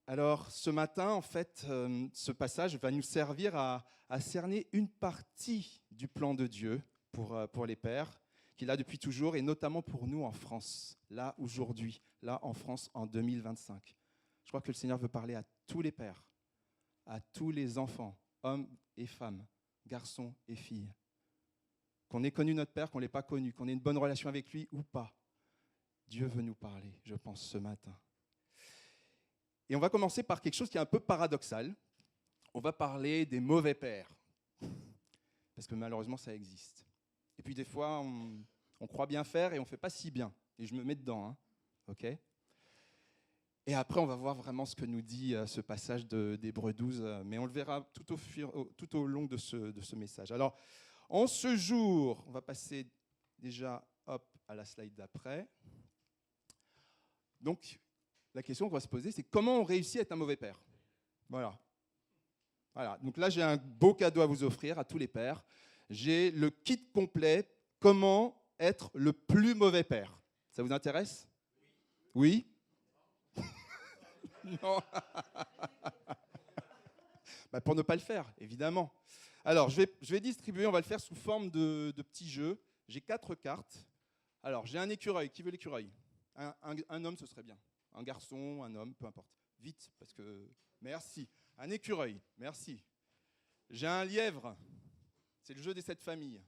Alors, ce matin, en fait, ce passage va nous servir à cerner une partie du plan de Dieu pour les pères, qu'il a depuis toujours, et notamment pour nous en France, là, aujourd'hui, là, en France, en 2025. Je crois que le Seigneur veut parler à tous les pères, à tous les enfants, hommes et femmes, garçons et filles. Qu'on ait connu notre Père, qu'on ne l'ait pas connu, qu'on ait une bonne relation avec lui ou pas. Dieu veut nous parler, je pense, ce matin. Et on va commencer par quelque chose qui est un peu paradoxal. On va parler des mauvais pères. Parce que malheureusement, ça existe. Et puis des fois, on croit bien faire et on ne fait pas si bien. Et je me mets dedans. Hein. OK ? Et après, on va voir vraiment ce que nous dit ce passage d'Hébreux 12. Mais on le verra tout au long de ce message. Alors, en ce jour, on va passer déjà à la slide d'après. Donc, la question qu'on va se poser, c'est comment on réussit à être un mauvais père ? Voilà. Donc là, j'ai un beau cadeau à vous offrir, à tous les pères. J'ai le kit complet, comment être le plus mauvais père. Ça vous intéresse ? Oui ? Non. Pour ne pas le faire, évidemment. Alors, je vais distribuer, on va le faire sous forme de petits jeux. J'ai 4 cartes. Alors, j'ai un écureuil. Qui veut l'écureuil ? Un homme, ce serait bien. Un garçon, un homme, peu importe. Vite, parce que... Merci. Un écureuil, merci. J'ai un lièvre. C'est le jeu des 7 familles.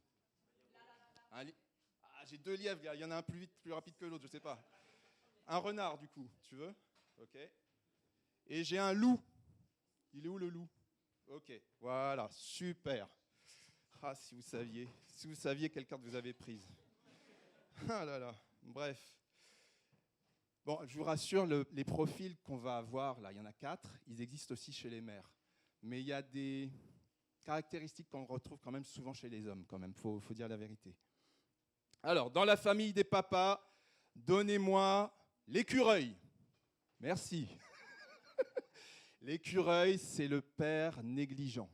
J'ai 2 lièvres, il y en a un plus vite, plus rapide que l'autre, je ne sais pas. Un renard, du coup, tu veux ? Ok. Et j'ai un loup. Il est où le loup ? Ok, voilà, super. Ah, si vous saviez quelle carte vous avez prise. Ah là là, bref. Bon, je vous rassure, les profils qu'on va avoir, là, il y en a 4, ils existent aussi chez les mères. Mais il y a des caractéristiques qu'on retrouve quand même souvent chez les hommes, quand même, faut dire la vérité. Alors, dans la famille des papas, donnez-moi l'écureuil. Merci. L'écureuil, c'est le père négligent.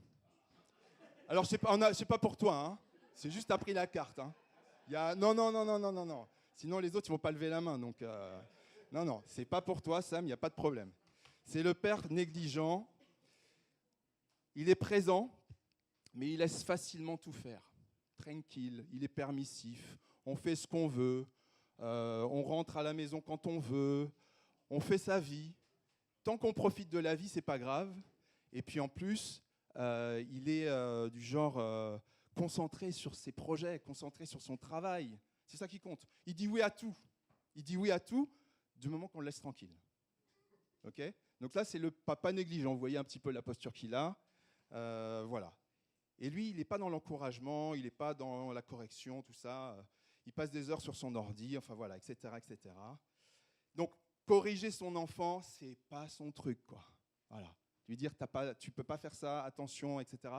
Alors, c'est pas pour toi, hein. C'est juste t'as pris la carte. Hein. Non. Sinon, les autres, ils ne vont pas lever la main, donc... Non, c'est pas pour toi, Sam, il n'y a pas de problème. C'est le père négligent. Il est présent, mais il laisse facilement tout faire. Tranquille, il est permissif. On fait ce qu'on veut. On rentre à la maison quand on veut. On fait sa vie. Tant qu'on profite de la vie, c'est pas grave. Et puis en plus, il est du genre concentré sur ses projets, concentré sur son travail. C'est ça qui compte. Il dit oui à tout. Du moment qu'on le laisse tranquille. Ok ? Donc là, c'est le papa négligent. Vous voyez un petit peu la posture qu'il a. Voilà. Et lui, il n'est pas dans l'encouragement, il n'est pas dans la correction, tout ça. Il passe des heures sur son ordi, enfin voilà, etc., etc. Donc, corriger son enfant, c'est pas son truc, quoi. Voilà. Lui dire, tu peux pas faire ça, attention, etc.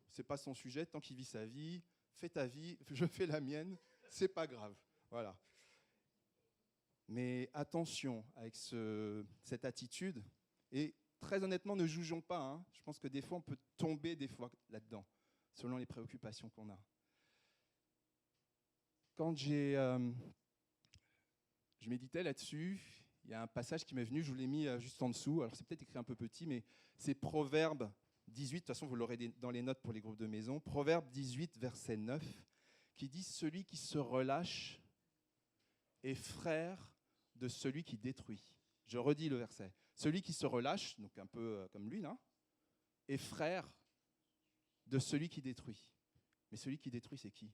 C'est pas son sujet. Tant qu'il vit sa vie, fais ta vie, je fais la mienne, c'est pas grave. Voilà. Mais attention avec cette attitude. Et très honnêtement, ne jugeons pas. Hein. Je pense que des fois, on peut tomber là-dedans, selon les préoccupations qu'on a. Quand j'ai je méditais là-dessus. Il y a un passage qui m'est venu, je vous l'ai mis juste en dessous. Alors c'est peut-être écrit un peu petit, mais c'est Proverbe 18. De toute façon, vous l'aurez dans les notes pour les groupes de maison. Proverbe 18, verset 9, qui dit « Celui qui se relâche est frère de celui qui détruit. » Je redis le verset. Celui qui se relâche, donc un peu comme lui, là, est frère de celui qui détruit. Mais celui qui détruit, c'est qui?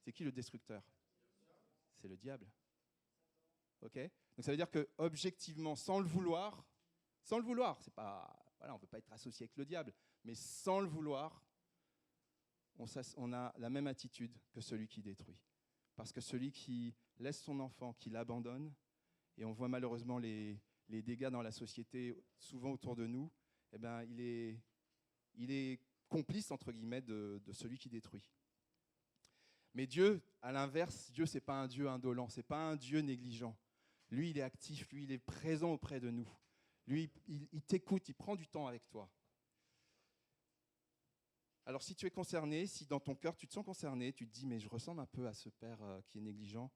C'est qui le destructeur? C'est le diable. Ok? Donc ça veut dire que objectivement, sans le vouloir, c'est pas, voilà, on ne peut pas être associé avec le diable, mais sans le vouloir, on a la même attitude que celui qui détruit. Parce que celui qui laisse son enfant, qui l'abandonne, et on voit malheureusement les dégâts dans la société souvent autour de nous, eh ben, il est complice, entre guillemets, de celui qui détruit. Mais Dieu, à l'inverse, Dieu, ce n'est pas un Dieu indolent, ce n'est pas un Dieu négligent. Lui, il est actif, lui, il est présent auprès de nous. Lui, il t'écoute, il prend du temps avec toi. Alors, si tu es concerné, si dans ton cœur, tu te sens concerné, tu te dis, mais je ressemble un peu à ce père qui est négligent,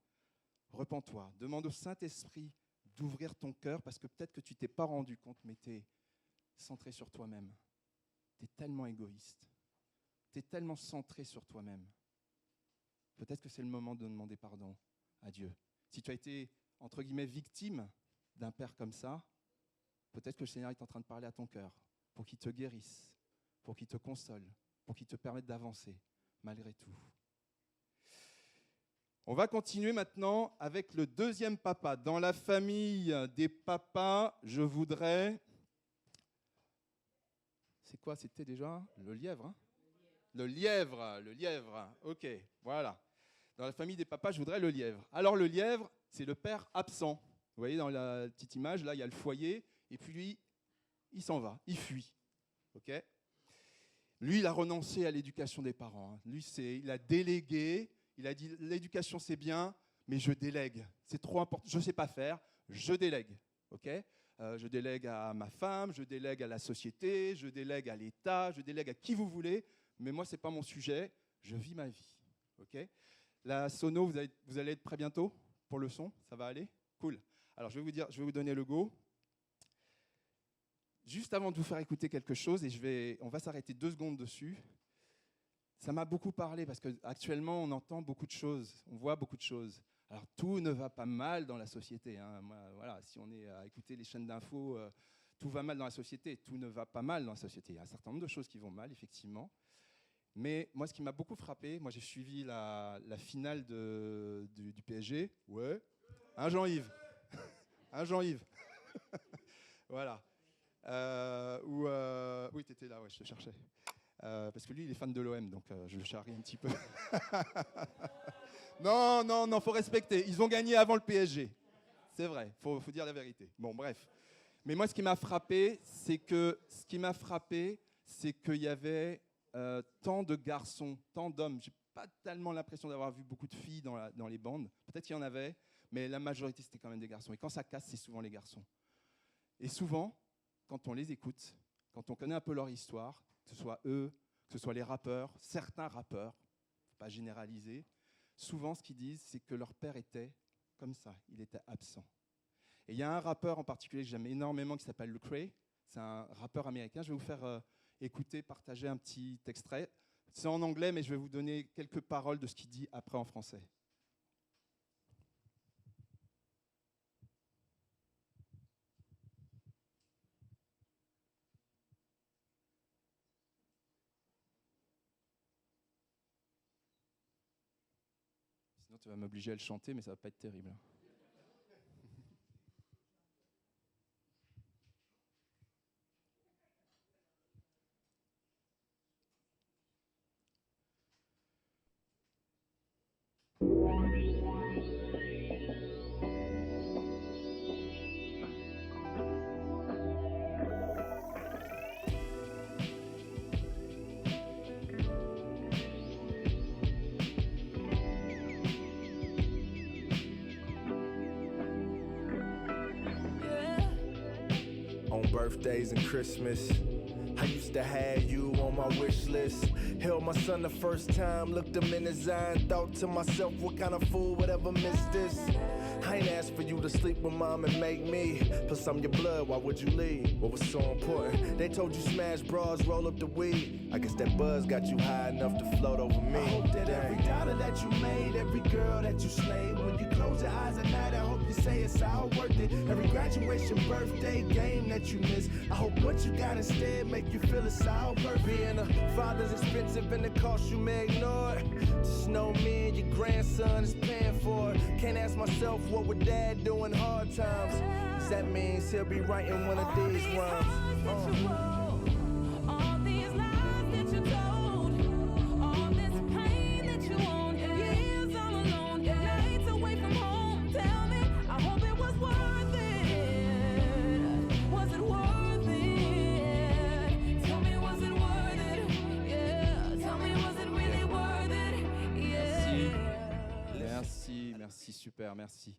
repens-toi. Demande au Saint-Esprit d'ouvrir ton cœur, parce que peut-être que tu ne t'es pas rendu compte, mais tu es centré sur toi-même. Tu es tellement égoïste. Tu es tellement centré sur toi-même. Peut-être que c'est le moment de demander pardon à Dieu. Si tu as été, entre guillemets, victime d'un père comme ça, peut-être que le Seigneur est en train de parler à ton cœur pour qu'il te guérisse, pour qu'il te console, pour qu'il te permette d'avancer malgré tout. On va continuer maintenant avec le deuxième papa. Dans la famille des papas, je voudrais... C'est quoi, c'était déjà le lièvre, hein? Le lièvre. Ok, voilà. Dans la famille des papas, je voudrais le lièvre. Alors le lièvre, c'est le père absent. Vous voyez dans la petite image, là, il y a le foyer, et puis lui, il s'en va, il fuit. Ok ? Lui, il a renoncé à l'éducation des parents. Lui, il a délégué, il a dit, l'éducation, c'est bien, mais je délègue. C'est trop important, je ne sais pas faire, je délègue. Ok ? Je délègue à ma femme, je délègue à la société, je délègue à l'État, je délègue à qui vous voulez, mais moi, ce n'est pas mon sujet, je vis ma vie. Okay ? La sono, vous allez être prêts bientôt pour le son? Ça va aller? Cool. Alors, je vais vous donner le go. Juste avant de vous faire écouter quelque chose, et on va s'arrêter 2 secondes dessus, ça m'a beaucoup parlé, parce qu'actuellement, on entend beaucoup de choses, on voit beaucoup de choses. Alors, tout ne va pas mal dans la société. Hein. Voilà, si on est à écouter les chaînes d'infos, tout va mal dans la société. Tout ne va pas mal dans la société. Il y a un certain nombre de choses qui vont mal, effectivement. Mais moi, ce qui m'a beaucoup frappé, moi, j'ai suivi la finale du PSG. Ouais. Hein, Jean-Yves? Hein, Jean-Yves? Voilà. Oui, tu étais là, ouais, je te cherchais. Parce que lui, il est fan de l'OM, donc je le charrie un petit peu. Non, faut respecter. Ils ont gagné avant le PSG. C'est vrai, faut dire la vérité. Bon, bref. Mais moi, ce qui m'a frappé, c'est qu'il y avait tant de garçons, tant d'hommes. J'ai pas tellement l'impression d'avoir vu beaucoup de filles dans les bandes. Peut-être qu'il y en avait, mais la majorité, c'était quand même des garçons. Et quand ça casse, c'est souvent les garçons. Et souvent, quand on les écoute, quand on connaît un peu leur histoire, que ce soit eux, que ce soit les rappeurs, certains rappeurs, faut pas généraliser, souvent, ce qu'ils disent, c'est que leur père était comme ça, il était absent. Et il y a un rappeur en particulier que j'aime énormément qui s'appelle Lecrae. C'est un rappeur américain. Je vais vous faire écouter, partager un petit extrait. C'est en anglais, mais je vais vous donner quelques paroles de ce qu'il dit après en français. Sinon, tu vas m'obliger à le chanter, mais ça ne va pas être terrible. On birthdays and Christmas, I used to have you on my wish list. Held my son the first time, looked him in his eye and thought to myself, what kind of fool would ever miss this? I ain't asked for you to sleep with mom and make me. Plus I'm your blood, why would you leave? What was so important? They told you smash bras, roll up the weed. I guess that buzz got you high enough to float over me. I hope that every dollar that you made, every girl that you slayed, when you close your eyes at night, I hope you say it's all worth it. Every graduation, birthday, game that you miss, I hope what you got instead make you feel it's all worth it. Being a father's expensive and the cost you may ignore it. Just know me and your grandson is paying for it. Can't ask myself what would dad do in hard times. 'Cause that means he'll be writing one of these rhymes. Merci, super, merci.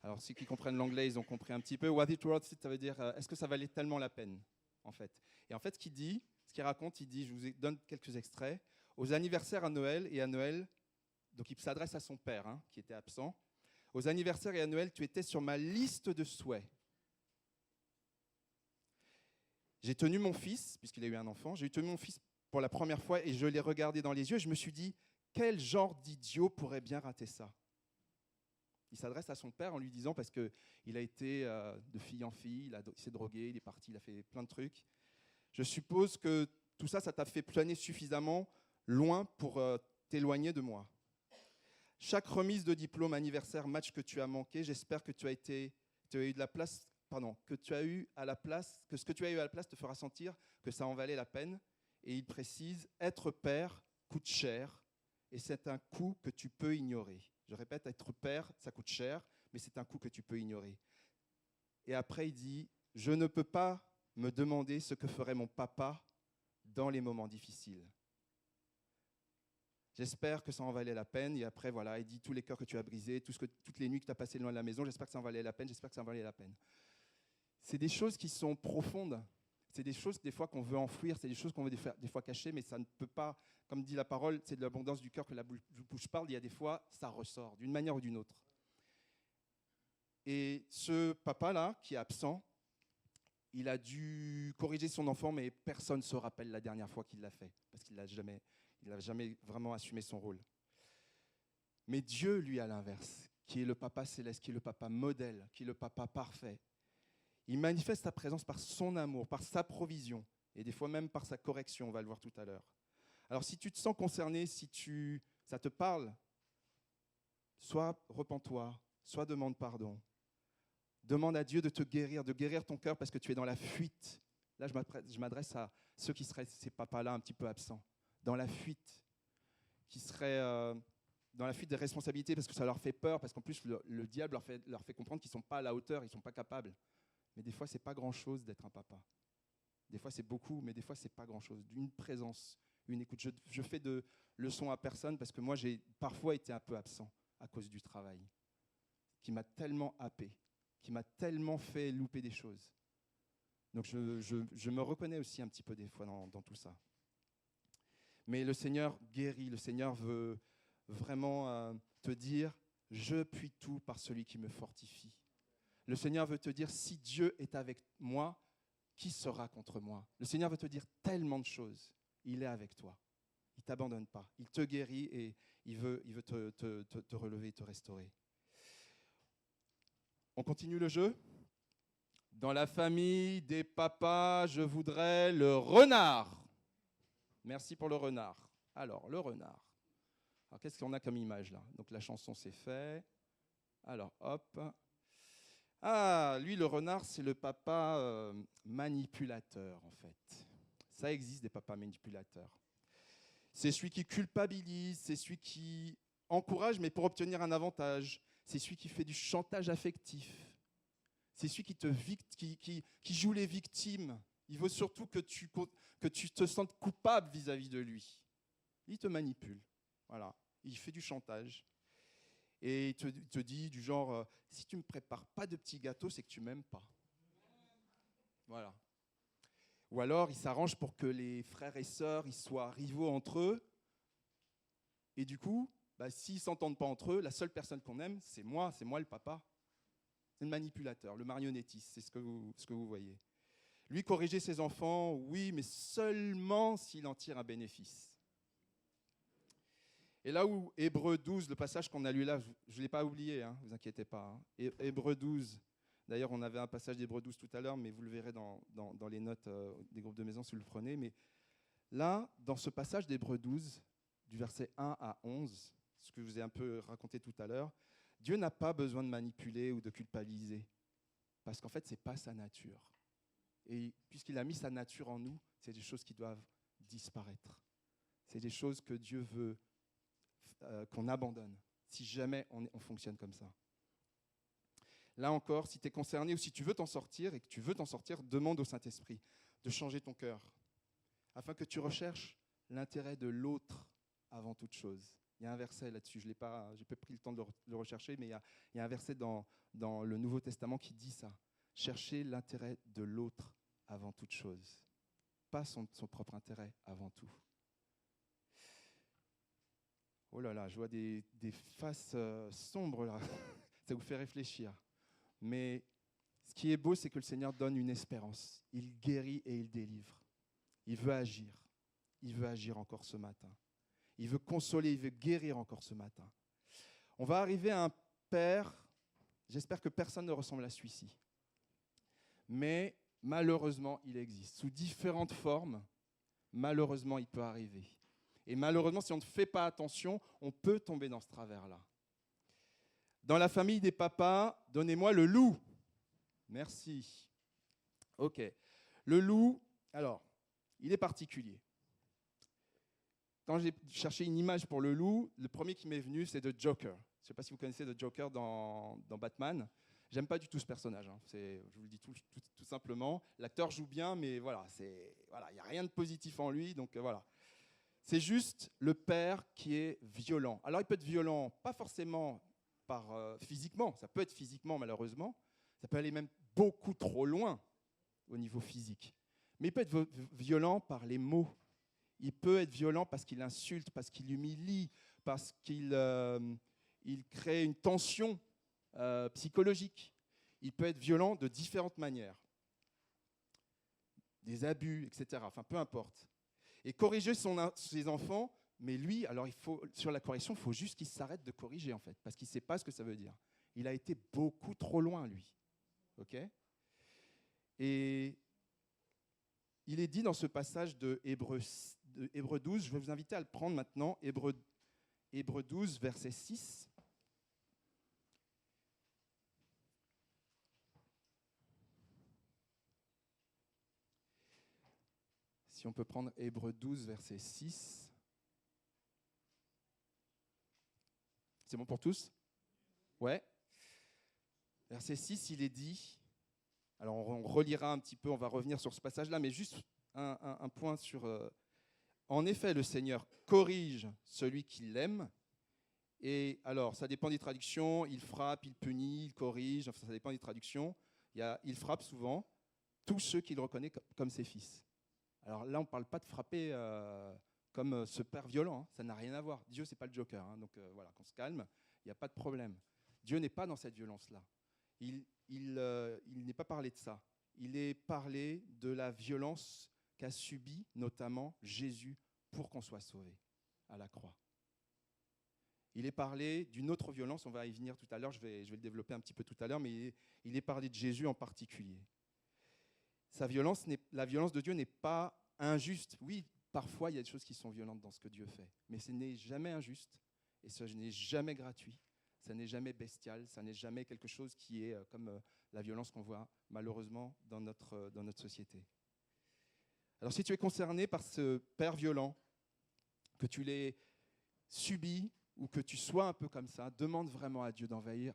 Alors, ceux qui comprennent l'anglais, ils ont compris un petit peu. What it worth, ça veut dire, est-ce que ça valait tellement la peine, en fait? Et en fait, ce qu'il raconte, il dit, je vous donne quelques extraits, aux anniversaires à Noël et à Noël, donc il s'adresse à son père, hein, qui était absent. Aux anniversaires et à Noël, tu étais sur ma liste de souhaits. J'ai tenu mon fils, puisqu'il a eu un enfant, j'ai tenu mon fils pour la première fois et je l'ai regardé dans les yeux et je me suis dit, quel genre d'idiot pourrait bien rater ça? Il s'adresse à son père en lui disant, parce qu'il a été de fille en fille, il s'est drogué, il est parti, il a fait plein de trucs. Je suppose que tout ça, ça t'a fait planer suffisamment loin pour t'éloigner de moi. Chaque remise de diplôme, anniversaire, match que tu as manqué, j'espère que tu as eu de la place, que tu as eu à la place, que ce que tu as eu à la place te fera sentir que ça en valait la peine. Et il précise, être père coûte cher et c'est un coût que tu peux ignorer. Je répète, être père, ça coûte cher, mais c'est un coût que tu peux ignorer. Et après, il dit, je ne peux pas me demander ce que ferait mon papa dans les moments difficiles. J'espère que ça en valait la peine. Et après, voilà, il dit tous les cœurs que tu as brisés, toutes les nuits que tu as passées loin de la maison, j'espère que ça en valait la peine, j'espère que ça en valait la peine. C'est des choses qui sont profondes. C'est des choses des fois qu'on veut enfouir, c'est des choses qu'on veut des fois cacher, mais ça ne peut pas, comme dit la parole, c'est de l'abondance du cœur que la bouche parle. Il y a des fois, ça ressort d'une manière ou d'une autre. Et ce papa-là, qui est absent, il a dû corriger son enfant, mais personne ne se rappelle la dernière fois qu'il l'a fait, parce qu'il n'a jamais vraiment assumé son rôle. Mais Dieu, lui, à l'inverse, qui est le papa céleste, qui est le papa modèle, qui est le papa parfait, il manifeste sa présence par son amour, par sa provision, et des fois même par sa correction, on va le voir tout à l'heure. Alors si tu te sens concerné, ça te parle, soit repens-toi, soit demande pardon. Demande à Dieu de te guérir, de guérir ton cœur parce que tu es dans la fuite. Là, je m'adresse à ceux qui seraient ces papas-là un petit peu absents, dans la fuite, qui seraient dans la fuite des responsabilités parce que ça leur fait peur, parce qu'en plus le diable leur fait comprendre qu'ils ne sont pas à la hauteur, ils ne sont pas capables. Mais des fois, ce n'est pas grand-chose d'être un papa. Des fois, c'est beaucoup, mais des fois, ce n'est pas grand-chose. D'une présence, une écoute. Je fais de leçons à personne parce que moi, j'ai parfois été un peu absent à cause du travail, qui m'a tellement happé, qui m'a tellement fait louper des choses. Donc, je me reconnais aussi un petit peu des fois dans tout ça. Mais le Seigneur guérit, le Seigneur veut vraiment te dire « Je puis tout par celui qui me fortifie ». Le Seigneur veut te dire, si Dieu est avec moi, qui sera contre moi? Le Seigneur veut te dire tellement de choses. Il est avec toi. Il ne t'abandonne pas. Il te guérit et il veut te relever, te restaurer. On continue le jeu? Dans la famille des papas, je voudrais le renard. Merci pour le renard. Alors, le renard. Alors, qu'est-ce qu'on a comme image là? Donc, la chanson, c'est fait. Alors, hop. Ah, lui, le renard, c'est le papa manipulateur, en fait. Ça existe, des papas manipulateurs. C'est celui qui culpabilise, c'est celui qui encourage, mais pour obtenir un avantage. C'est celui qui fait du chantage affectif. C'est celui qui joue les victimes. Il veut surtout que tu te sentes coupable vis-à-vis de lui. Il te manipule. Voilà. Il fait du chantage. Et il te dit du genre, si tu ne me prépares pas de petits gâteaux, c'est que tu ne m'aimes pas. Voilà. Ou alors, ils s'arrangent pour que les frères et sœurs ils soient rivaux entre eux. Et du coup, s'ils ne s'entendent pas entre eux, la seule personne qu'on aime, c'est moi le papa. C'est le manipulateur, le marionnettiste, c'est ce que vous voyez. Lui, corriger ses enfants, oui, mais seulement s'il en tire un bénéfice. Et là où Hébreux 12, le passage qu'on a lu là, je ne l'ai pas oublié, ne vous inquiétez pas. Hébreux 12, d'ailleurs on avait un passage d'Hébreux 12 tout à l'heure, mais vous le verrez dans les notes des groupes de maison si vous le prenez. Mais là, dans ce passage d'Hébreux 12, du verset 1 à 11, ce que je vous ai un peu raconté tout à l'heure, Dieu n'a pas besoin de manipuler ou de culpabiliser, parce qu'en fait, ce n'est pas sa nature. Et puisqu'il a mis sa nature en nous, c'est des choses qui doivent disparaître. C'est des choses que Dieu veut qu'on abandonne, si jamais on fonctionne comme ça. Là encore, si tu es concerné ou si tu veux t'en sortir, et que tu veux t'en sortir, demande au Saint-Esprit de changer ton cœur, afin que tu recherches l'intérêt de l'autre avant toute chose. Il y a un verset là-dessus, je n'ai pas pris le temps de le rechercher, mais il y a un verset dans le Nouveau Testament qui dit ça. Chercher l'intérêt de l'autre avant toute chose, pas son propre intérêt avant tout. Oh là là, je vois des faces sombres là, ça vous fait réfléchir. Mais ce qui est beau, c'est que le Seigneur donne une espérance. Il guérit et il délivre. Il veut agir. Il veut agir encore ce matin. Il veut consoler, il veut guérir encore ce matin. On va arriver à un père, j'espère que personne ne ressemble à celui-ci. Mais malheureusement, il existe. Sous différentes formes, malheureusement, il peut arriver. Et malheureusement, si on ne fait pas attention, on peut tomber dans ce travers-là. Dans la famille des papas, donnez-moi le loup. Merci. OK. Le loup, alors, il est particulier. Quand j'ai cherché une image pour le loup, le premier qui m'est venu, c'est The Joker. Je ne sais pas si vous connaissez The Joker dans Batman. J'aime pas du tout ce personnage. Je vous le dis tout simplement. L'acteur joue bien, mais voilà, il n'y a rien de positif en lui. Donc voilà. C'est juste le père qui est violent. Alors il peut être violent, pas forcément physiquement. Ça peut être physiquement, malheureusement. Ça peut aller même beaucoup trop loin au niveau physique. Mais il peut être violent par les mots. Il peut être violent parce qu'il insulte, parce qu'il humilie, parce qu'il crée une tension psychologique. Il peut être violent de différentes manières. Des abus, etc. Enfin, peu importe. Et corriger ses enfants, mais lui, alors sur la correction, il faut juste qu'il s'arrête de corriger, en fait, parce qu'il ne sait pas ce que ça veut dire. Il a été beaucoup trop loin, lui. OK ? Et il est dit dans ce passage de Hébreux 12, je vais vous inviter à le prendre maintenant, Hébreux 12, verset 6. Si on peut prendre Hébreux 12, verset 6. C'est bon pour tous ? Ouais. Verset 6, il est dit, alors on relira un petit peu, on va revenir sur ce passage-là, mais juste un point sur... En effet, le Seigneur corrige celui qui l'aime. Et alors, ça dépend des traductions. Il frappe, il punit, il corrige. Enfin, ça dépend des traductions. Il frappe souvent tous ceux qu'il reconnaît comme ses fils. Alors là, on ne parle pas de frapper comme ce père violent. Ça n'a rien à voir. Dieu, ce n'est pas le Joker. Donc voilà, qu'on se calme. Il n'y a pas de problème. Dieu n'est pas dans cette violence-là. Il n'est pas parlé de ça. Il est parlé de la violence qu'a subie notamment Jésus pour qu'on soit sauvé à la croix. Il est parlé d'une autre violence, on va y venir tout à l'heure, je vais le développer un petit peu tout à l'heure, mais il est parlé de Jésus en particulier. La violence de Dieu n'est pas injuste. Oui, parfois il y a des choses qui sont violentes dans ce que Dieu fait, mais ce n'est jamais injuste et ce n'est jamais gratuit, ça n'est jamais bestial, ça n'est jamais quelque chose qui est comme la violence qu'on voit malheureusement dans notre société. Alors si tu es concerné par ce père violent, que tu l'aies subi ou que tu sois un peu comme ça, demande vraiment à Dieu d'envahir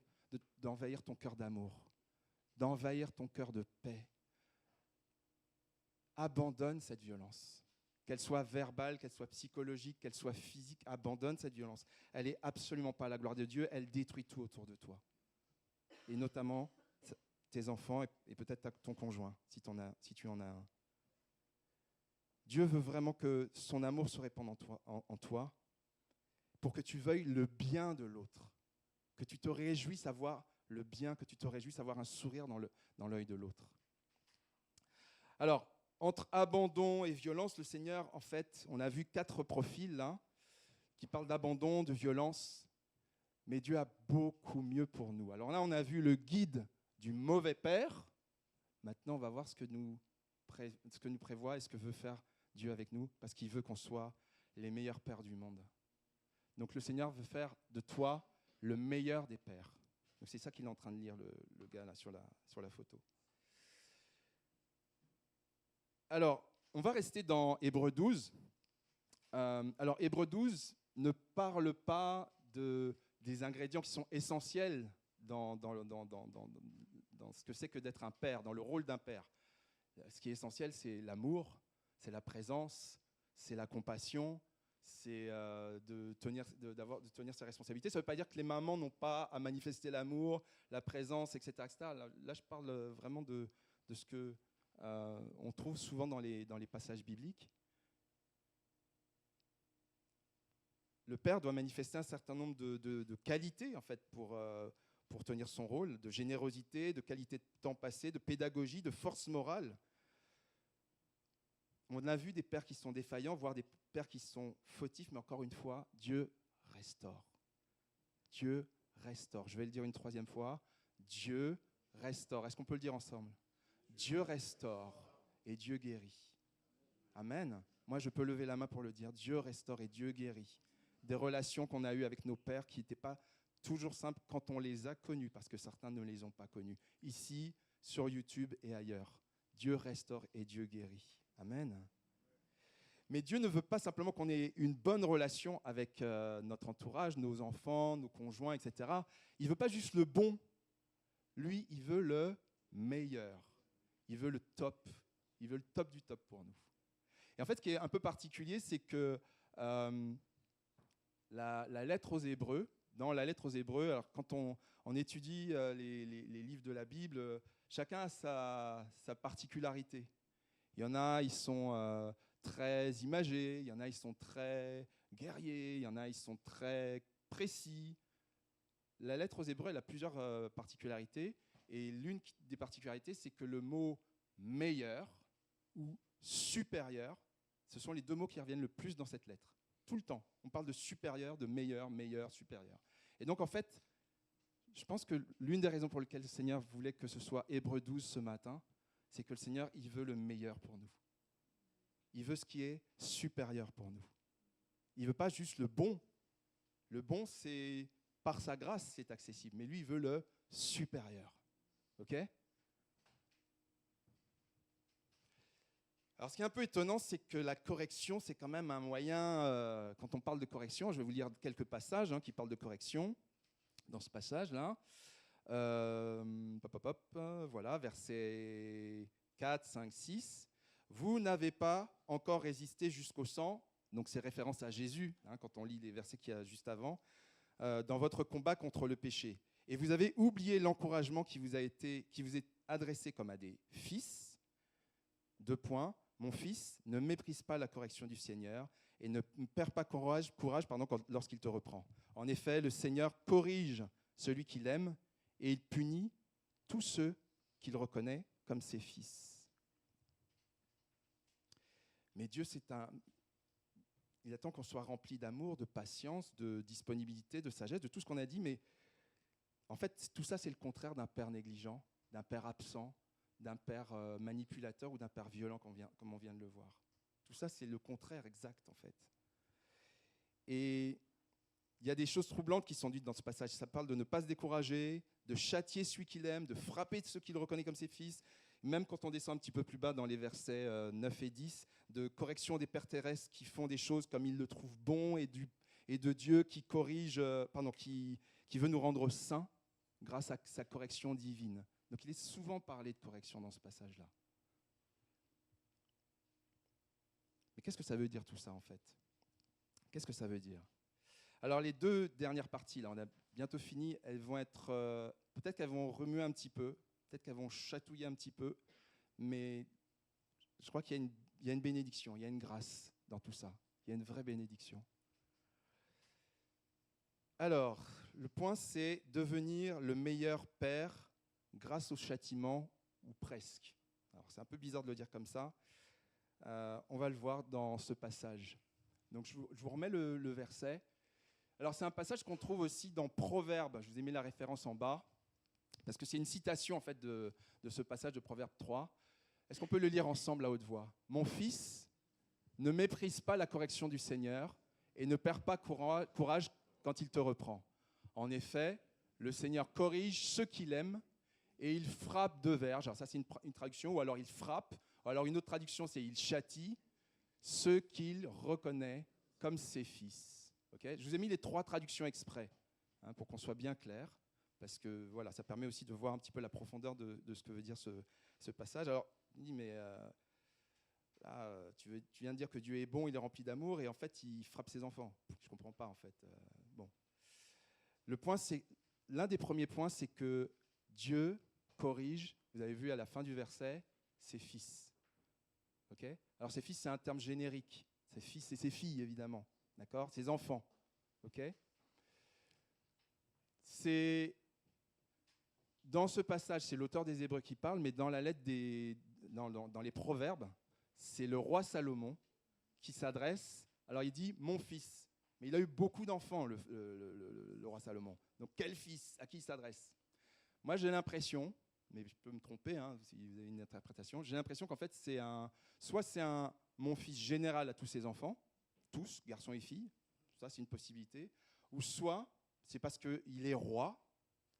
ton cœur d'amour, d'envahir ton cœur de paix. Abandonne cette violence, qu'elle soit verbale, qu'elle soit psychologique, qu'elle soit physique, abandonne cette violence. Elle n'est absolument pas à la gloire de Dieu, elle détruit tout autour de toi. Et notamment tes enfants et peut-être ton conjoint, si tu en as un. Dieu veut vraiment que son amour se répande en toi pour que tu veuilles le bien de l'autre, que tu te réjouisses à voir le bien, que tu te réjouisses à voir un sourire dans l'œil de l'autre. Alors, entre abandon et violence, le Seigneur, en fait, on a vu 4 profils là, qui parlent d'abandon, de violence, mais Dieu a beaucoup mieux pour nous. Alors là, on a vu le guide du mauvais père. Maintenant, on va voir ce que nous prévoit et ce que veut faire Dieu avec nous, parce qu'il veut qu'on soit les meilleurs pères du monde. Donc le Seigneur veut faire de toi le meilleur des pères. Donc c'est ça qu'il est en train de lire, le gars là sur la photo. Alors, on va rester dans Hébreux 12. Alors, Hébreux 12 ne parle pas des ingrédients qui sont essentiels dans ce que c'est que d'être un père, dans le rôle d'un père. Ce qui est essentiel, c'est l'amour, c'est la présence, c'est la compassion, c'est de tenir ses responsabilités. Ça ne veut pas dire que les mamans n'ont pas à manifester l'amour, la présence, etc. Là, je parle vraiment de ce que on trouve souvent dans les passages bibliques. Le père doit manifester un certain nombre de qualités en fait, pour tenir son rôle, de générosité, de qualité de temps passé, de pédagogie, de force morale. On a vu des pères qui sont défaillants, voire des pères qui sont fautifs, mais encore une fois, Dieu restaure. Dieu restaure. Je vais le dire une 3e fois. Dieu restaure. Est-ce qu'on peut le dire ensemble? Dieu restaure et Dieu guérit. Amen. Moi, je peux lever la main pour le dire. Dieu restaure et Dieu guérit. Des relations qu'on a eues avec nos pères qui n'étaient pas toujours simples quand on les a connus, parce que certains ne les ont pas connus. Ici, sur YouTube et ailleurs. Dieu restaure et Dieu guérit. Amen. Mais Dieu ne veut pas simplement qu'on ait une bonne relation avec notre entourage, nos enfants, nos conjoints, etc. Il ne veut pas juste le bon. Lui, il veut le meilleur. Il veut le top. Il veut le top du top pour nous. Et en fait, ce qui est un peu particulier, c'est que la lettre aux Hébreux, dans la lettre aux Hébreux, alors quand on étudie les livres de la Bible, chacun a sa particularité. Il y en a, ils sont très imagés, il y en a, ils sont très guerriers, il y en a, ils sont très précis. La lettre aux Hébreux, elle a plusieurs particularités. Et l'une des particularités, c'est que le mot « meilleur » ou « supérieur », ce sont les 2 mots qui reviennent le plus dans cette lettre. Tout le temps. On parle de supérieur, de meilleur, meilleur, supérieur. Et donc, en fait, je pense que l'une des raisons pour lesquelles le Seigneur voulait que ce soit Hébreux 12 ce matin, c'est que le Seigneur, il veut le meilleur pour nous. Il veut ce qui est supérieur pour nous. Il ne veut pas juste le bon. Le bon, c'est par sa grâce, c'est accessible. Mais lui, il veut le supérieur. OK ? Alors, ce qui est un peu étonnant, c'est que la correction, c'est quand même un moyen, quand on parle de correction, je vais vous lire quelques passages qui parlent de correction, dans ce passage-là. Voilà, versets 4, 5, 6. Vous n'avez pas encore résisté jusqu'au sang, donc c'est référence à Jésus, quand on lit les versets qu'il y a juste avant, dans votre combat contre le péché. Et vous avez oublié l'encouragement qui vous est adressé comme à des fils. 2 points. Mon fils, ne méprise pas la correction du Seigneur et ne perd pas courage lorsqu'il te reprend. En effet, le Seigneur corrige celui qu'il aime et il punit tous ceux qu'il reconnaît comme ses fils. Mais Dieu, il attend qu'on soit rempli d'amour, de patience, de disponibilité, de sagesse, de tout ce qu'on a dit. Mais en fait, tout ça, c'est le contraire d'un père négligent, d'un père absent, d'un père manipulateur ou d'un père violent, comme on vient de le voir. Tout ça, c'est le contraire exact, en fait. Et il y a des choses troublantes qui sont dites dans ce passage. Ça parle de ne pas se décourager, de châtier celui qu'il aime, de frapper ceux qu'il reconnaît comme ses fils. Même quand on descend un petit peu plus bas dans les versets 9 et 10, de correction des pères terrestres qui font des choses comme ils le trouvent bon et de Dieu qui qui veut nous rendre saints grâce à sa correction divine. Donc il est souvent parlé de correction dans ce passage-là. Mais qu'est-ce que ça veut dire tout ça en fait? Qu'est-ce que ça veut dire? Alors les 2 dernières parties, là, on a bientôt fini, elles vont être, peut-être qu'elles vont remuer un petit peu, peut-être qu'elles vont chatouiller un petit peu, mais je crois qu'il y a il y a une bénédiction, il y a une grâce dans tout ça. Il y a une vraie bénédiction. Alors, le point, c'est devenir le meilleur père grâce au châtiment, ou presque. Alors, c'est un peu bizarre de le dire comme ça. On va le voir dans ce passage. Donc, je vous remets le verset. Alors, c'est un passage qu'on trouve aussi dans Proverbes. Je vous ai mis la référence en bas, parce que c'est une citation en fait, de ce passage de Proverbe 3. Est-ce qu'on peut le lire ensemble à haute voix ? « Mon fils, ne méprise pas la correction du Seigneur et ne perds pas courage quand il te reprend. En effet, le Seigneur corrige ceux qu'il aime et il frappe de verge. » Alors ça, c'est une traduction. Ou alors il frappe. Ou alors une autre traduction, c'est il châtie ceux qu'il reconnaît comme ses fils. Okay ? Je vous ai mis les 3 traductions exprès hein, pour qu'on soit bien clair. Parce que voilà, ça permet aussi de voir un petit peu la profondeur de ce que veut dire ce passage. Alors, il dit, mais là, tu viens de dire que Dieu est bon, il est rempli d'amour, et en fait, il frappe ses enfants. Je ne comprends pas, en fait. Bon. L'un des premiers points, c'est que Dieu corrige, vous avez vu à la fin du verset, ses fils. Okay ? Alors, ses fils, c'est un terme générique. Ses fils et ses filles, évidemment. D'accord ? Ses enfants. Okay ? Dans ce passage, c'est l'auteur des Hébreux qui parle, mais dans la lettre dans les Proverbes, c'est le roi Salomon qui s'adresse. Alors il dit « mon fils », mais il a eu beaucoup d'enfants, le roi Salomon. Donc quel fils ? À qui il s'adresse ? Moi j'ai l'impression, mais je peux me tromper hein, si vous avez une interprétation, j'ai l'impression qu'en fait soit c'est un mon fils général à tous ses enfants, tous, garçons et filles, ça c'est une possibilité, ou soit c'est parce qu'il est roi,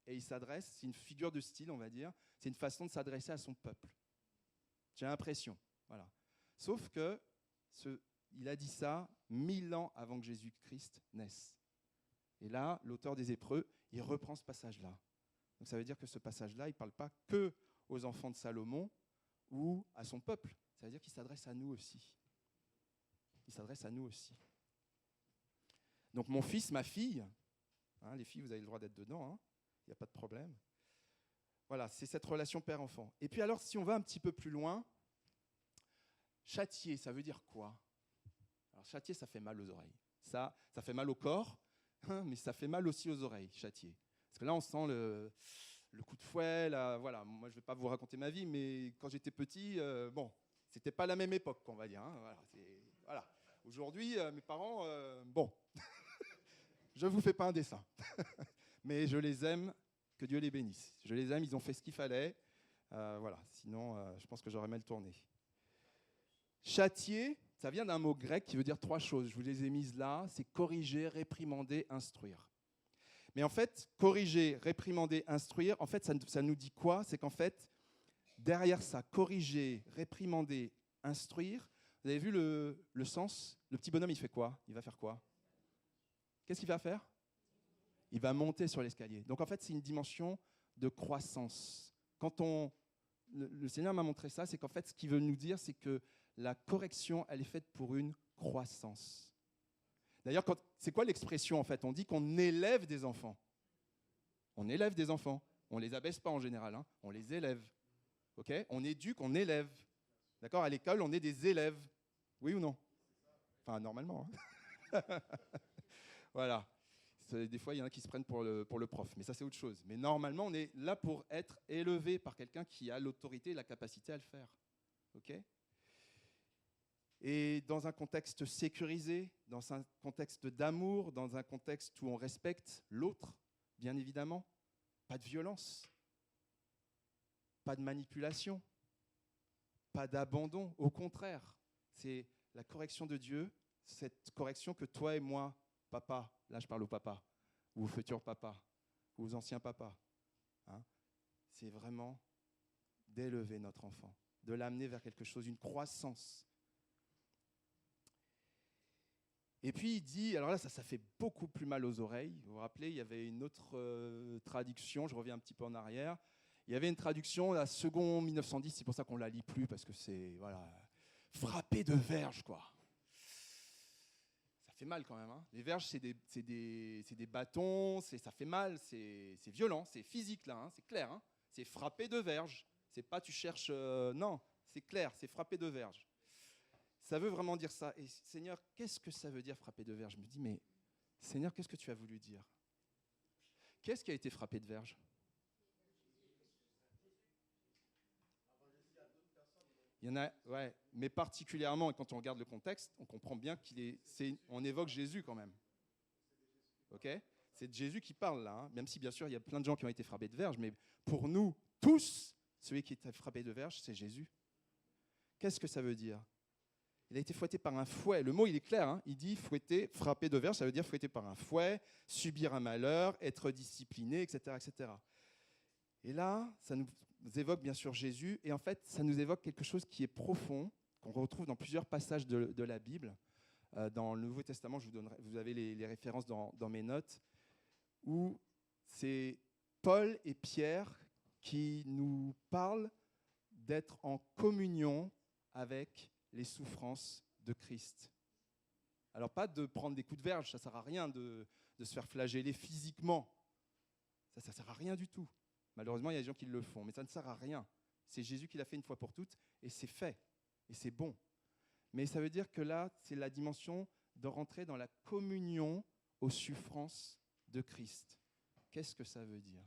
et il s'adresse, c'est une figure de style, on va dire, c'est une façon de s'adresser à son peuple. J'ai l'impression, voilà. Sauf que il a dit ça 1000 ans avant que Jésus-Christ naisse. Et là, l'auteur des Hébreux, il reprend ce passage-là. Donc ça veut dire que ce passage-là, il ne parle pas que aux enfants de Salomon ou à son peuple. Ça veut dire qu'il s'adresse à nous aussi. Il s'adresse à nous aussi. Donc mon fils, ma fille, hein, les filles, vous avez le droit d'être dedans, hein, il n'y a pas de problème. Voilà, c'est cette relation père-enfant. Et puis alors, si on va un petit peu plus loin, châtier, ça veut dire quoi ? Alors châtier, ça fait mal aux oreilles. Ça fait mal au corps, hein, mais ça fait mal aussi aux oreilles, châtier. Parce que là, on sent le coup de fouet. Là, voilà. Moi, je ne vais pas vous raconter ma vie, mais quand j'étais petit, bon, c'était pas la même époque, on va dire. Hein, voilà. Aujourd'hui, mes parents, bon, je ne vous fais pas un dessin. Mais je les aime, que Dieu les bénisse. Je les aime, ils ont fait ce qu'il fallait. Voilà, sinon, je pense que j'aurais mal tourné. Châtier, ça vient d'un mot grec qui veut dire 3 choses. Je vous les ai mises là. C'est corriger, réprimander, instruire. Mais en fait, corriger, réprimander, instruire, en fait, ça nous dit quoi ? C'est qu'en fait, derrière ça, corriger, réprimander, instruire, vous avez vu le sens ? Le petit bonhomme, il fait quoi ? Il va faire quoi ? Qu'est-ce qu'il va faire ? Il va monter sur l'escalier. Donc en fait, c'est une dimension de croissance. Quand le Seigneur m'a montré ça, c'est qu'en fait, ce qu'il veut nous dire, c'est que la correction, elle est faite pour une croissance. D'ailleurs, c'est quoi l'expression en fait ? On dit qu'on élève des enfants. On élève des enfants. On ne les abaisse pas en général, hein. On les élève. Okay ? On éduque, on élève. D'accord ? À l'école, on est des élèves. Oui ou non ? Enfin, normalement. Hein. Voilà. Des fois, il y en a qui se prennent pour le prof, mais ça, c'est autre chose. Mais normalement, on est là pour être élevé par quelqu'un qui a l'autorité et la capacité à le faire. OK ? Et dans un contexte sécurisé, dans un contexte d'amour, dans un contexte où on respecte l'autre, bien évidemment, pas de violence, pas de manipulation, pas d'abandon. Au contraire, c'est la correction de Dieu, cette correction que toi et moi, papa, là je parle au papa, ou au futur papa, ou aux anciens papas, hein, c'est vraiment d'élever notre enfant, de l'amener vers quelque chose, une croissance. Et puis il dit, alors là ça fait beaucoup plus mal aux oreilles, vous vous rappelez, il y avait une autre traduction, je reviens un petit peu en arrière, il y avait une traduction, la seconde 1910, c'est pour ça qu'on ne la lit plus, parce que c'est, voilà, frappé de verge, quoi. Ça fait mal quand même. Hein. Les verges, c'est des bâtons, ça fait mal, c'est violent, c'est physique là, hein, c'est clair. Hein. C'est frappé de verge. C'est pas tu cherches, non, c'est clair, c'est frappé de verge. ça veut vraiment dire ça. Et Seigneur, qu'est-ce que ça veut dire frapper de verge? Je me dis, mais Seigneur, qu'est-ce que tu as voulu dire? Qu'est-ce qui a été frappé de verge? Il y en a, ouais, mais particulièrement, quand on regarde le contexte, on comprend bien on évoque Jésus quand même. Ok? C'est de Jésus qui parle là, hein, même si bien sûr il y a plein de gens qui ont été frappés de verge, mais pour nous tous, celui qui est frappé de verge, c'est Jésus. Qu'est-ce que ça veut dire? Il a été fouetté par un fouet. Le mot, il est clair, hein, il dit fouetté, frappé de verge, ça veut dire fouetté par un fouet, subir un malheur, être discipliné, etc., etc. Et là, ça nous évoque bien sûr Jésus, et en fait, ça nous évoque quelque chose qui est profond, qu'on retrouve dans plusieurs passages de la Bible. Dans le Nouveau Testament, vous avez les références dans mes notes, où c'est Paul et Pierre qui nous parlent d'être en communion avec les souffrances de Christ. Alors pas de prendre des coups de verge, ça ne sert à rien de se faire flageller physiquement. Ça ne sert à rien du tout. Malheureusement, il y a des gens qui le font, mais ça ne sert à rien. C'est Jésus qui l'a fait une fois pour toutes, et c'est fait, et c'est bon. Mais ça veut dire que là, c'est la dimension de rentrer dans la communion aux souffrances de Christ. Qu'est-ce que ça veut dire?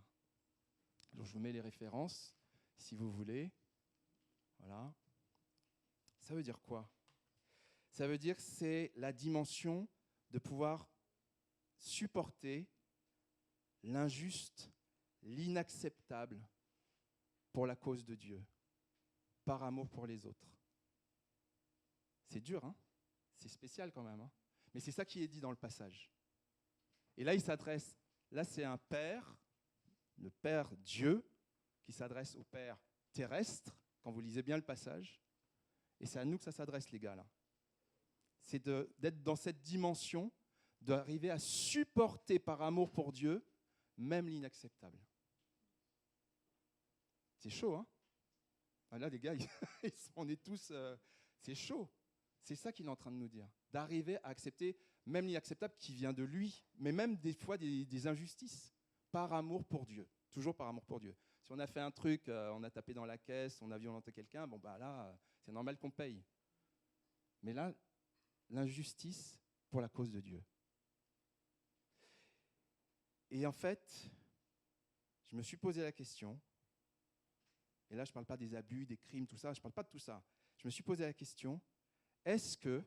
Donc, je vous mets les références, si vous voulez. Voilà. Ça veut dire quoi? Ça veut dire que c'est la dimension de pouvoir supporter l'injuste, l'inacceptable pour la cause de Dieu, par amour pour les autres. C'est dur, hein? C'est spécial quand même, hein? Mais c'est ça qui est dit dans le passage. Et là, il s'adresse, là c'est un père, le Père Dieu, qui s'adresse au Père terrestre, quand vous lisez bien le passage, et c'est à nous que ça s'adresse, les gars, là. C'est d'être dans cette dimension, d'arriver à supporter par amour pour Dieu, même l'inacceptable. C'est chaud, hein? Ah là, les gars, on est tous... c'est chaud. C'est ça qu'il est en train de nous dire. D'arriver à accepter même l'inacceptable qui vient de lui, mais même des fois des injustices, par amour pour Dieu. Toujours par amour pour Dieu. Si on a fait un truc, on a tapé dans la caisse, on a violenté quelqu'un, bon bah là, c'est normal qu'on paye. Mais là, l'injustice pour la cause de Dieu. Et en fait, je me suis posé la question, et là je ne parle pas des abus, des crimes, tout ça, je ne parle pas de tout ça. Je me suis posé la question, est-ce que,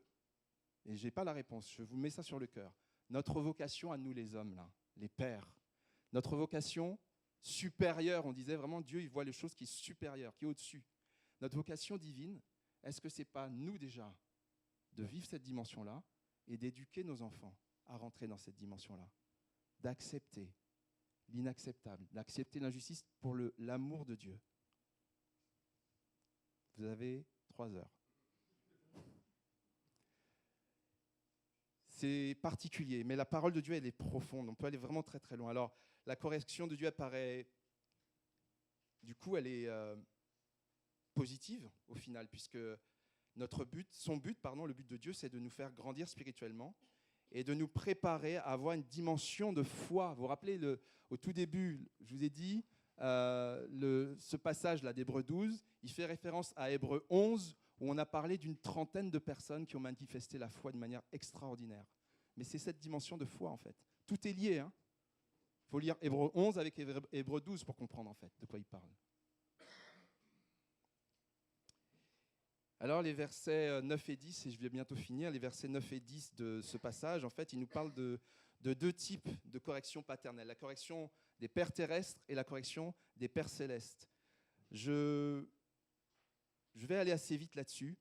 et je n'ai pas la réponse, je vous mets ça sur le cœur, notre vocation à nous les hommes, là, les pères, notre vocation supérieure, on disait vraiment Dieu, il voit les choses qui sont supérieures, qui est au-dessus. Notre vocation divine, est-ce que ce n'est pas nous déjà de vivre cette dimension-là et d'éduquer nos enfants à rentrer dans cette dimension-là, d'accepter l'inacceptable, d'accepter l'injustice pour l'amour de Dieu? Vous avez 3 heures. C'est particulier, mais la parole de Dieu, elle est profonde. On peut aller vraiment très, très loin. Alors, la correction de Dieu apparaît... Du coup, elle est positive, au final, puisque son but, le but de Dieu, c'est de nous faire grandir spirituellement et de nous préparer à avoir une dimension de foi. Vous vous rappelez, au tout début, je vous ai dit, ce passage-là d'Hébreux 12, il fait référence à Hébreux 11, où on a parlé d'une trentaine de personnes qui ont manifesté la foi de manière extraordinaire. Mais c'est cette dimension de foi, en fait. Tout est lié. Hein. Il faut lire Hébreux 11 avec Hébreux 12 pour comprendre, en fait, de quoi il parle. Alors, les versets 9 et 10, et je vais bientôt finir, les versets 9 et 10 de ce passage, en fait, il nous parle de 2 types de correction paternelle. La correction des pères terrestres et la correction des pères célestes. Je vais aller assez vite là-dessus,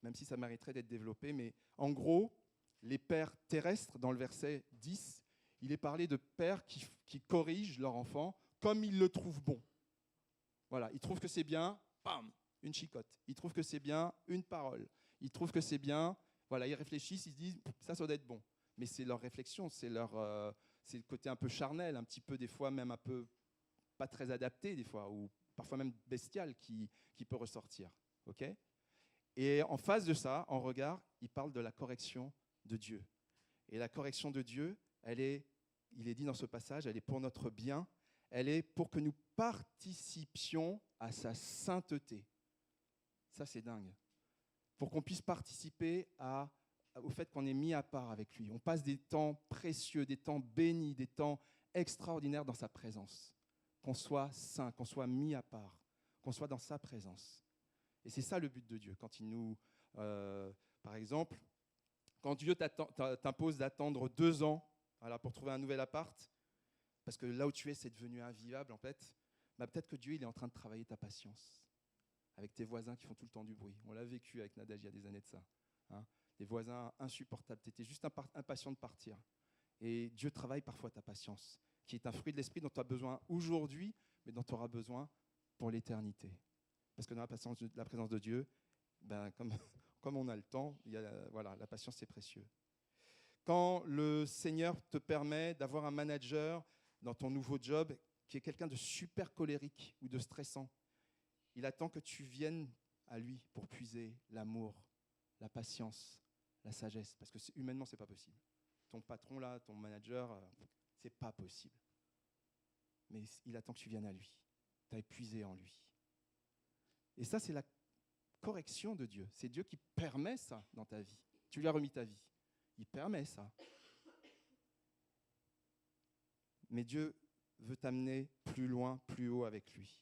même si ça mériterait d'être développé, mais en gros, les pères terrestres, dans le verset 10, il est parlé de pères qui corrigent leur enfant comme ils le trouvent bon. Voilà, ils trouvent que c'est bien, bam, une chicotte. Ils trouvent que c'est bien, une parole. Ils trouvent que c'est bien, voilà, ils réfléchissent, ils se disent, ça doit être bon. Mais c'est leur réflexion, c'est le côté un peu charnel, un petit peu des fois même un peu pas très adapté des fois, ou parfois même bestial qui peut ressortir. Okay ? Et en face de ça, en regard, il parle de la correction de Dieu. Et la correction de Dieu, il est dit dans ce passage, elle est pour notre bien, elle est pour que nous participions à sa sainteté. Ça, c'est dingue. pour qu'on puisse participer au fait qu'on est mis à part avec lui. On passe des temps précieux, des temps bénis, des temps extraordinaires dans sa présence. Qu'on soit saint, qu'on soit mis à part, qu'on soit dans sa présence. Et c'est ça le but de Dieu. Quand il nous, par exemple, quand Dieu t'impose d'attendre 2 ans, voilà, pour trouver un nouvel appart, parce que là où tu es, c'est devenu invivable en fait, bah, peut-être que Dieu il est en train de travailler ta patience avec tes voisins qui font tout le temps du bruit. On l'a vécu avec Nadège il y a des années de ça. Hein. Des voisins insupportables. Tu étais juste impatient de partir. Et Dieu travaille parfois ta patience, qui est un fruit de l'esprit dont tu as besoin aujourd'hui, mais dont tu auras besoin pour l'éternité. Parce que dans la présence de Dieu, ben, comme on a le temps, voilà, la patience c'est précieux. Quand le Seigneur te permet d'avoir un manager dans ton nouveau job qui est quelqu'un de super colérique ou de stressant, il attend que tu viennes à lui pour puiser l'amour, la patience, la sagesse. Parce que humainement, ce n'est pas possible. Ton patron, là, ton manager, ce n'est pas possible. Mais il attend que tu viennes à lui. Tu as épuisé en lui. Et ça, c'est la correction de Dieu. C'est Dieu qui permet ça dans ta vie. Tu lui as remis ta vie. Il permet ça. Mais Dieu veut t'amener plus loin, plus haut avec lui.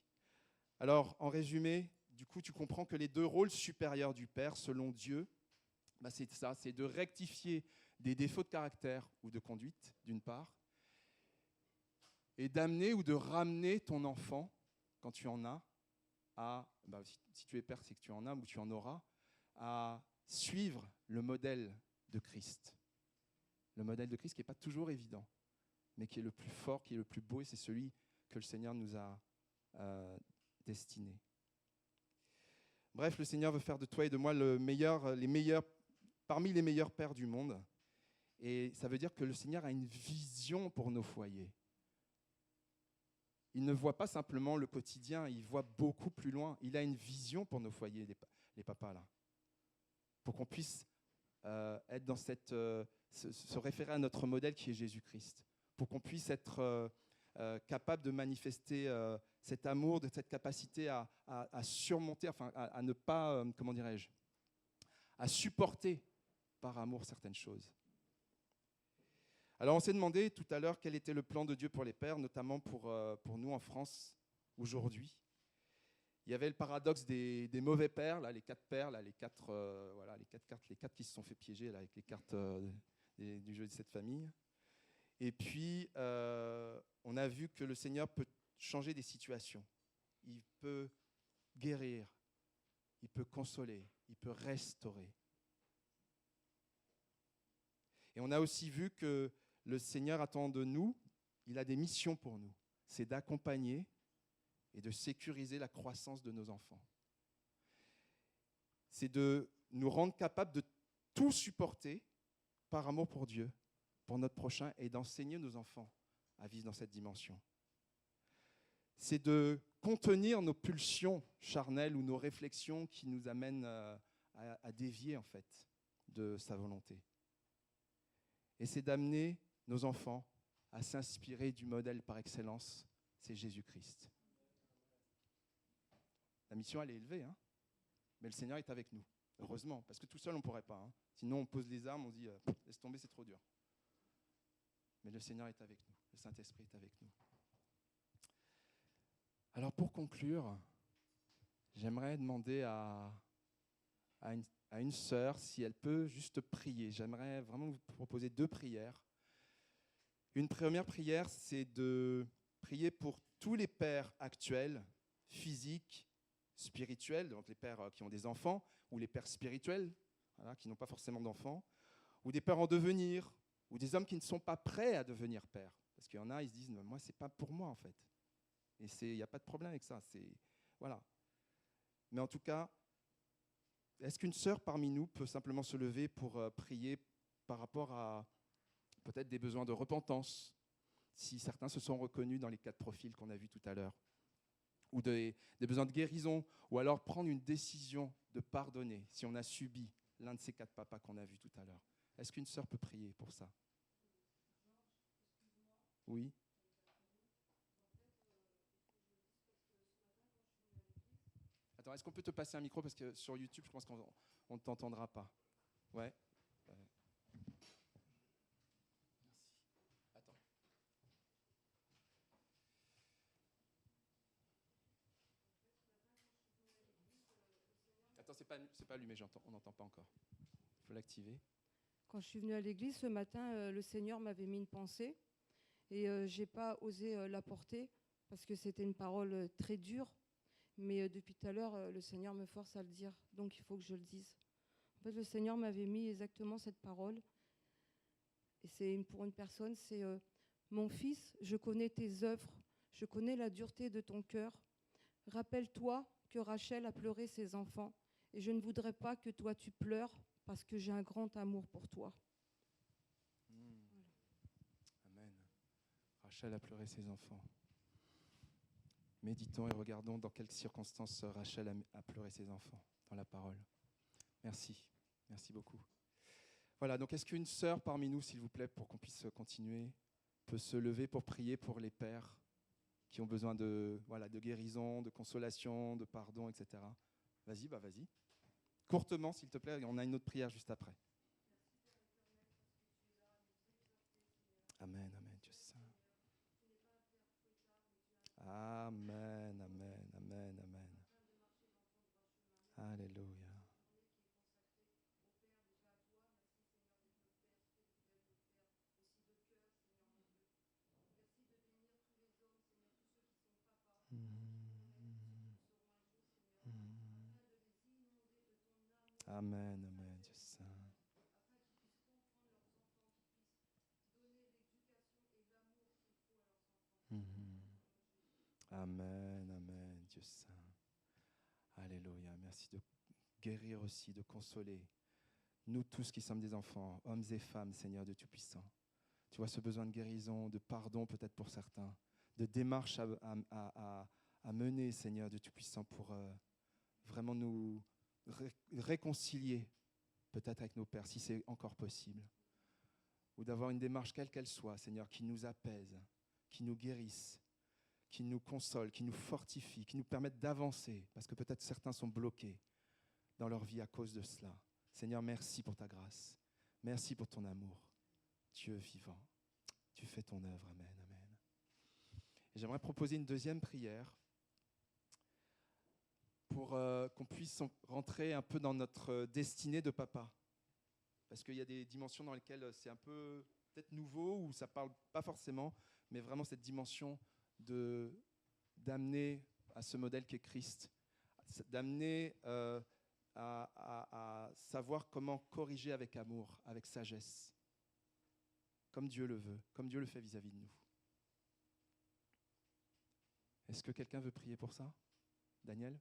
Alors, en résumé, du coup, tu comprends que les 2 rôles supérieurs du Père, selon Dieu, bah c'est ça, c'est de rectifier des défauts de caractère ou de conduite, d'une part, et d'amener ou de ramener ton enfant, quand tu en as, si tu es père, c'est que tu en as ou tu en auras, à suivre le modèle de Christ. Le modèle de Christ qui n'est pas toujours évident, mais qui est le plus fort, qui est le plus beau, et c'est celui que le Seigneur nous a destiné. Bref, le Seigneur veut faire de toi et de moi parmi les meilleurs pères du monde. Et ça veut dire que le Seigneur a une vision pour nos foyers. Il ne voit pas simplement le quotidien, il voit beaucoup plus loin. Il a une vision pour nos foyers, les papas, là. Pour qu'on puisse être dans se référer à notre modèle qui est Jésus-Christ. Pour qu'on puisse être capable de manifester cet amour, de cette capacité à surmonter, enfin à ne pas, à supporter par amour certaines choses. Alors on s'est demandé tout à l'heure quel était le plan de Dieu pour les pères, notamment pour nous en France aujourd'hui. Il y avait le paradoxe des mauvais pères, là, les 4 pères, là, les 4 cartes, les 4 qui se sont fait piéger là, avec les cartes du jeu de cette famille. Et puis, on a vu que le Seigneur peut changer des situations. Il peut guérir, il peut consoler, il peut restaurer. Et on a aussi vu que le Seigneur attend de nous, il a des missions pour nous. C'est d'accompagner et de sécuriser la croissance de nos enfants. C'est de nous rendre capables de tout supporter par amour pour Dieu, pour notre prochain, et d'enseigner nos enfants à vivre dans cette dimension. C'est de contenir nos pulsions charnelles ou nos réflexions qui nous amènent à dévier en fait de sa volonté. Et c'est d'amener nos enfants à s'inspirer du modèle par excellence, c'est Jésus-Christ. La mission, elle est élevée, hein, mais le Seigneur est avec nous, heureusement, parce que tout seul, on ne pourrait pas. Hein. Sinon, on pose les armes, on dit « laisse tomber, c'est trop dur ». Mais le Seigneur est avec nous, le Saint-Esprit est avec nous. Alors pour conclure, j'aimerais demander à une sœur si elle peut juste prier. J'aimerais vraiment vous proposer 2 prières. Une première prière, c'est de prier pour tous les pères actuels, physiques, spirituels, donc les pères qui ont des enfants, ou les pères spirituels, voilà, qui n'ont pas forcément d'enfants, ou des pères en devenir, ou des hommes qui ne sont pas prêts à devenir pères. Parce qu'il y en a, ils se disent, moi, ce n'est pas pour moi, en fait. Et il n'y a pas de problème avec ça. Voilà. Mais en tout cas, est-ce qu'une sœur parmi nous peut simplement se lever pour prier par rapport à peut-être des besoins de repentance, si certains se sont reconnus dans les 4 profils qu'on a vus tout à l'heure, ou des besoins de guérison, ou alors prendre une décision de pardonner si on a subi l'un de ces 4 papas qu'on a vus tout à l'heure. Est-ce qu'une sœur peut prier pour ça? Oui. Attends, est-ce qu'on peut te passer un micro? Parce que sur YouTube, je pense qu'on on ne t'entendra pas. Ouais. Merci. Attends. Attends, c'est pas allumé, on n'entend pas encore. Il faut l'activer. Quand je suis venue à l'église ce matin, le Seigneur m'avait mis une pensée et je n'ai pas osé la porter parce que c'était une parole très dure. Mais depuis tout à l'heure, le Seigneur me force à le dire, donc il faut que je le dise. En fait, le Seigneur m'avait mis exactement cette parole. Et c'est pour une personne, c'est mon fils, je connais tes œuvres, je connais la dureté de ton cœur. Rappelle-toi que Rachel a pleuré ses enfants et je ne voudrais pas que toi tu pleures parce que j'ai un grand amour pour toi. Voilà. Amen. Rachel a pleuré ses enfants. Méditons et regardons dans quelles circonstances Rachel a pleuré ses enfants dans la parole. Merci. Merci beaucoup. Voilà, donc est-ce qu'une sœur parmi nous, s'il vous plaît, pour qu'on puisse continuer, peut se lever pour prier pour les pères qui ont besoin de guérison, de consolation, de pardon, etc. Vas-y, vas-y. Courtement, s'il te plaît, on a une autre prière juste après. Amen, amen, Dieu saint. Amen, amen, amen, amen. Alléluia. Amen, amen, Dieu saint. Amen, amen, Dieu saint. Alléluia. Merci de guérir aussi, de consoler. Nous tous qui sommes des enfants, hommes et femmes, Seigneur Dieu Tout-Puissant. Tu vois ce besoin de guérison, de pardon peut-être pour certains, de démarche à mener, Seigneur Dieu Tout-Puissant, pour vraiment nous réconcilier peut-être avec nos pères, si c'est encore possible. Ou d'avoir une démarche quelle qu'elle soit, Seigneur, qui nous apaise, qui nous guérisse, qui nous console, qui nous fortifie, qui nous permette d'avancer, parce que peut-être certains sont bloqués dans leur vie à cause de cela. Seigneur, merci pour ta grâce. Merci pour ton amour. Dieu vivant, tu fais ton œuvre. Amen, amen. Et j'aimerais proposer une deuxième prière pour qu'on puisse rentrer un peu dans notre destinée de papa. Parce qu'il y a des dimensions dans lesquelles c'est un peu peut-être nouveau, ou ça ne parle pas forcément, mais vraiment cette dimension d'amener à ce modèle qu'est Christ, d'amener à savoir comment corriger avec amour, avec sagesse, comme Dieu le veut, comme Dieu le fait vis-à-vis de nous. Est-ce que quelqu'un veut prier pour ça? Daniel?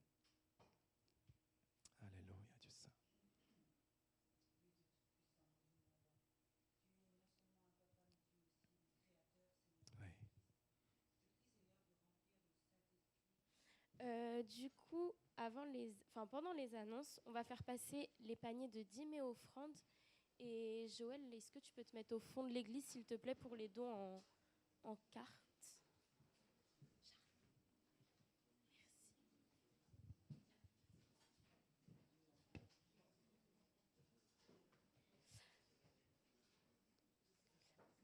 Alléluia, Dieu saint. Du coup, pendant les annonces, on va faire passer les paniers de dîmes et offrandes. Et Joël, est-ce que tu peux te mettre au fond de l'église, s'il te plaît, pour les dons en carte? Merci.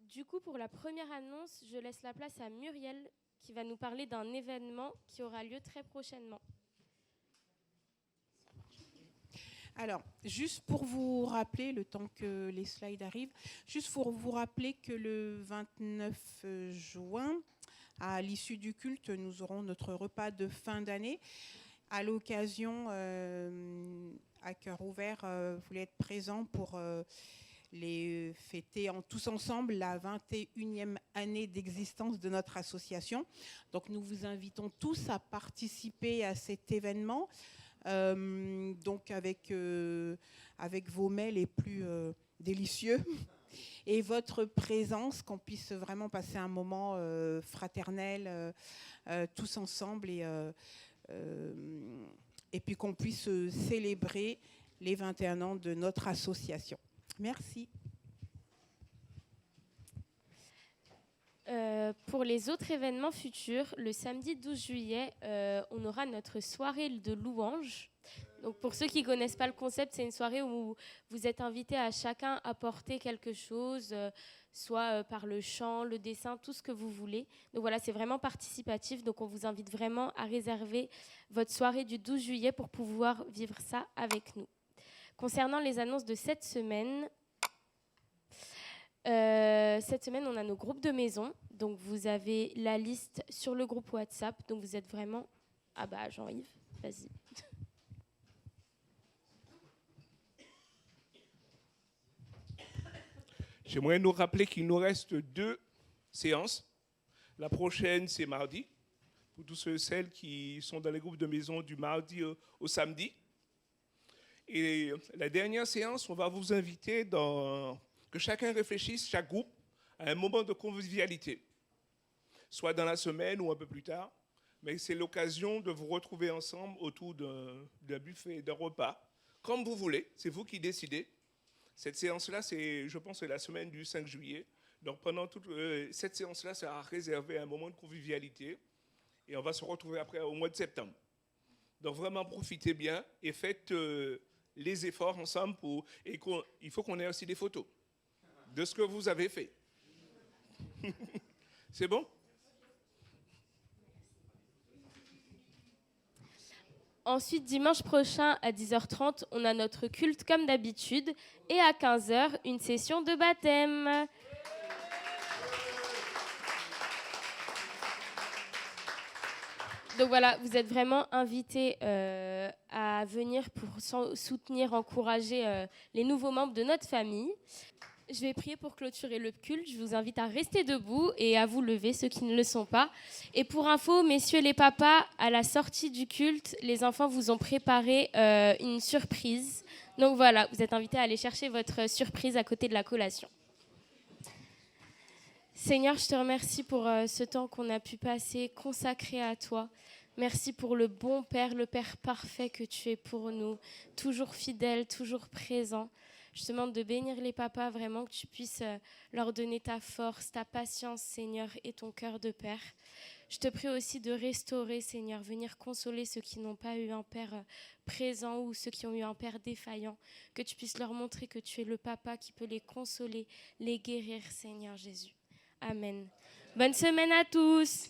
Du coup, pour la première annonce, je laisse la place à Muriel, qui va nous parler d'un événement qui aura lieu très prochainement. Alors, juste pour vous rappeler, le temps que les slides arrivent, juste pour vous rappeler que le 29 juin, à l'issue du culte, nous aurons notre repas de fin d'année. À l'occasion, à cœur ouvert, vous voulez être présents pour les fêter tous ensemble la 21e année d'existence de notre association. Donc nous vous invitons tous à participer à cet événement, donc avec vos mets les plus délicieux et votre présence, qu'on puisse vraiment passer un moment fraternel tous ensemble et puis qu'on puisse célébrer les 21 ans de notre association. Merci. Pour les autres événements futurs, le samedi 12 juillet, on aura notre soirée de louanges Donc pour ceux qui ne connaissent pas le concept, c'est une soirée où vous êtes invités à chacun apporter quelque chose, soit par le chant, le dessin, tout ce que vous voulez. Donc voilà, c'est vraiment participatif. Donc on vous invite vraiment à réserver votre soirée du 12 juillet pour pouvoir vivre ça avec nous. Concernant les annonces de cette semaine, on a nos groupes de maison. Donc vous avez la liste sur le groupe WhatsApp. Donc vous êtes vraiment... Ah bah Jean-Yves, vas-y. J'aimerais nous rappeler qu'il nous reste 2 séances. La prochaine, c'est mardi, pour tous ceux et celles qui sont dans les groupes de maison du mardi au samedi. Et la dernière séance, on va vous inviter que chacun réfléchisse, chaque groupe, à un moment de convivialité, soit dans la semaine ou un peu plus tard. Mais c'est l'occasion de vous retrouver ensemble autour d'un buffet, d'un repas, comme vous voulez, c'est vous qui décidez. Cette séance-là, je pense, c'est la semaine du 5 juillet. Donc pendant toute cette séance-là, ça a réservé un moment de convivialité. Et on va se retrouver après au mois de septembre. Donc vraiment, profitez bien et faites les efforts ensemble. Il faut qu'on ait aussi des photos de ce que vous avez fait. C'est bon ? Ensuite, dimanche prochain à 10h30, on a notre culte comme d'habitude. Et à 15h, une session de baptême. Donc voilà, vous êtes vraiment invités à venir pour soutenir, encourager les nouveaux membres de notre famille. Je vais prier pour clôturer le culte. Je vous invite à rester debout et à vous lever, ceux qui ne le sont pas. Et pour info, messieurs les papas, à la sortie du culte, les enfants vous ont préparé une surprise. Donc voilà, vous êtes invités à aller chercher votre surprise à côté de la collation. Seigneur, je te remercie pour ce temps qu'on a pu passer consacré à toi. Merci pour le bon Père, le Père parfait que tu es pour nous, toujours fidèle, toujours présent. Je te demande de bénir les papas, vraiment que tu puisses leur donner ta force, ta patience, Seigneur, et ton cœur de Père. Je te prie aussi de restaurer, Seigneur, venir consoler ceux qui n'ont pas eu un Père présent ou ceux qui ont eu un Père défaillant, que tu puisses leur montrer que tu es le papa qui peut les consoler, les guérir, Seigneur Jésus. Amen. Bonne semaine à tous.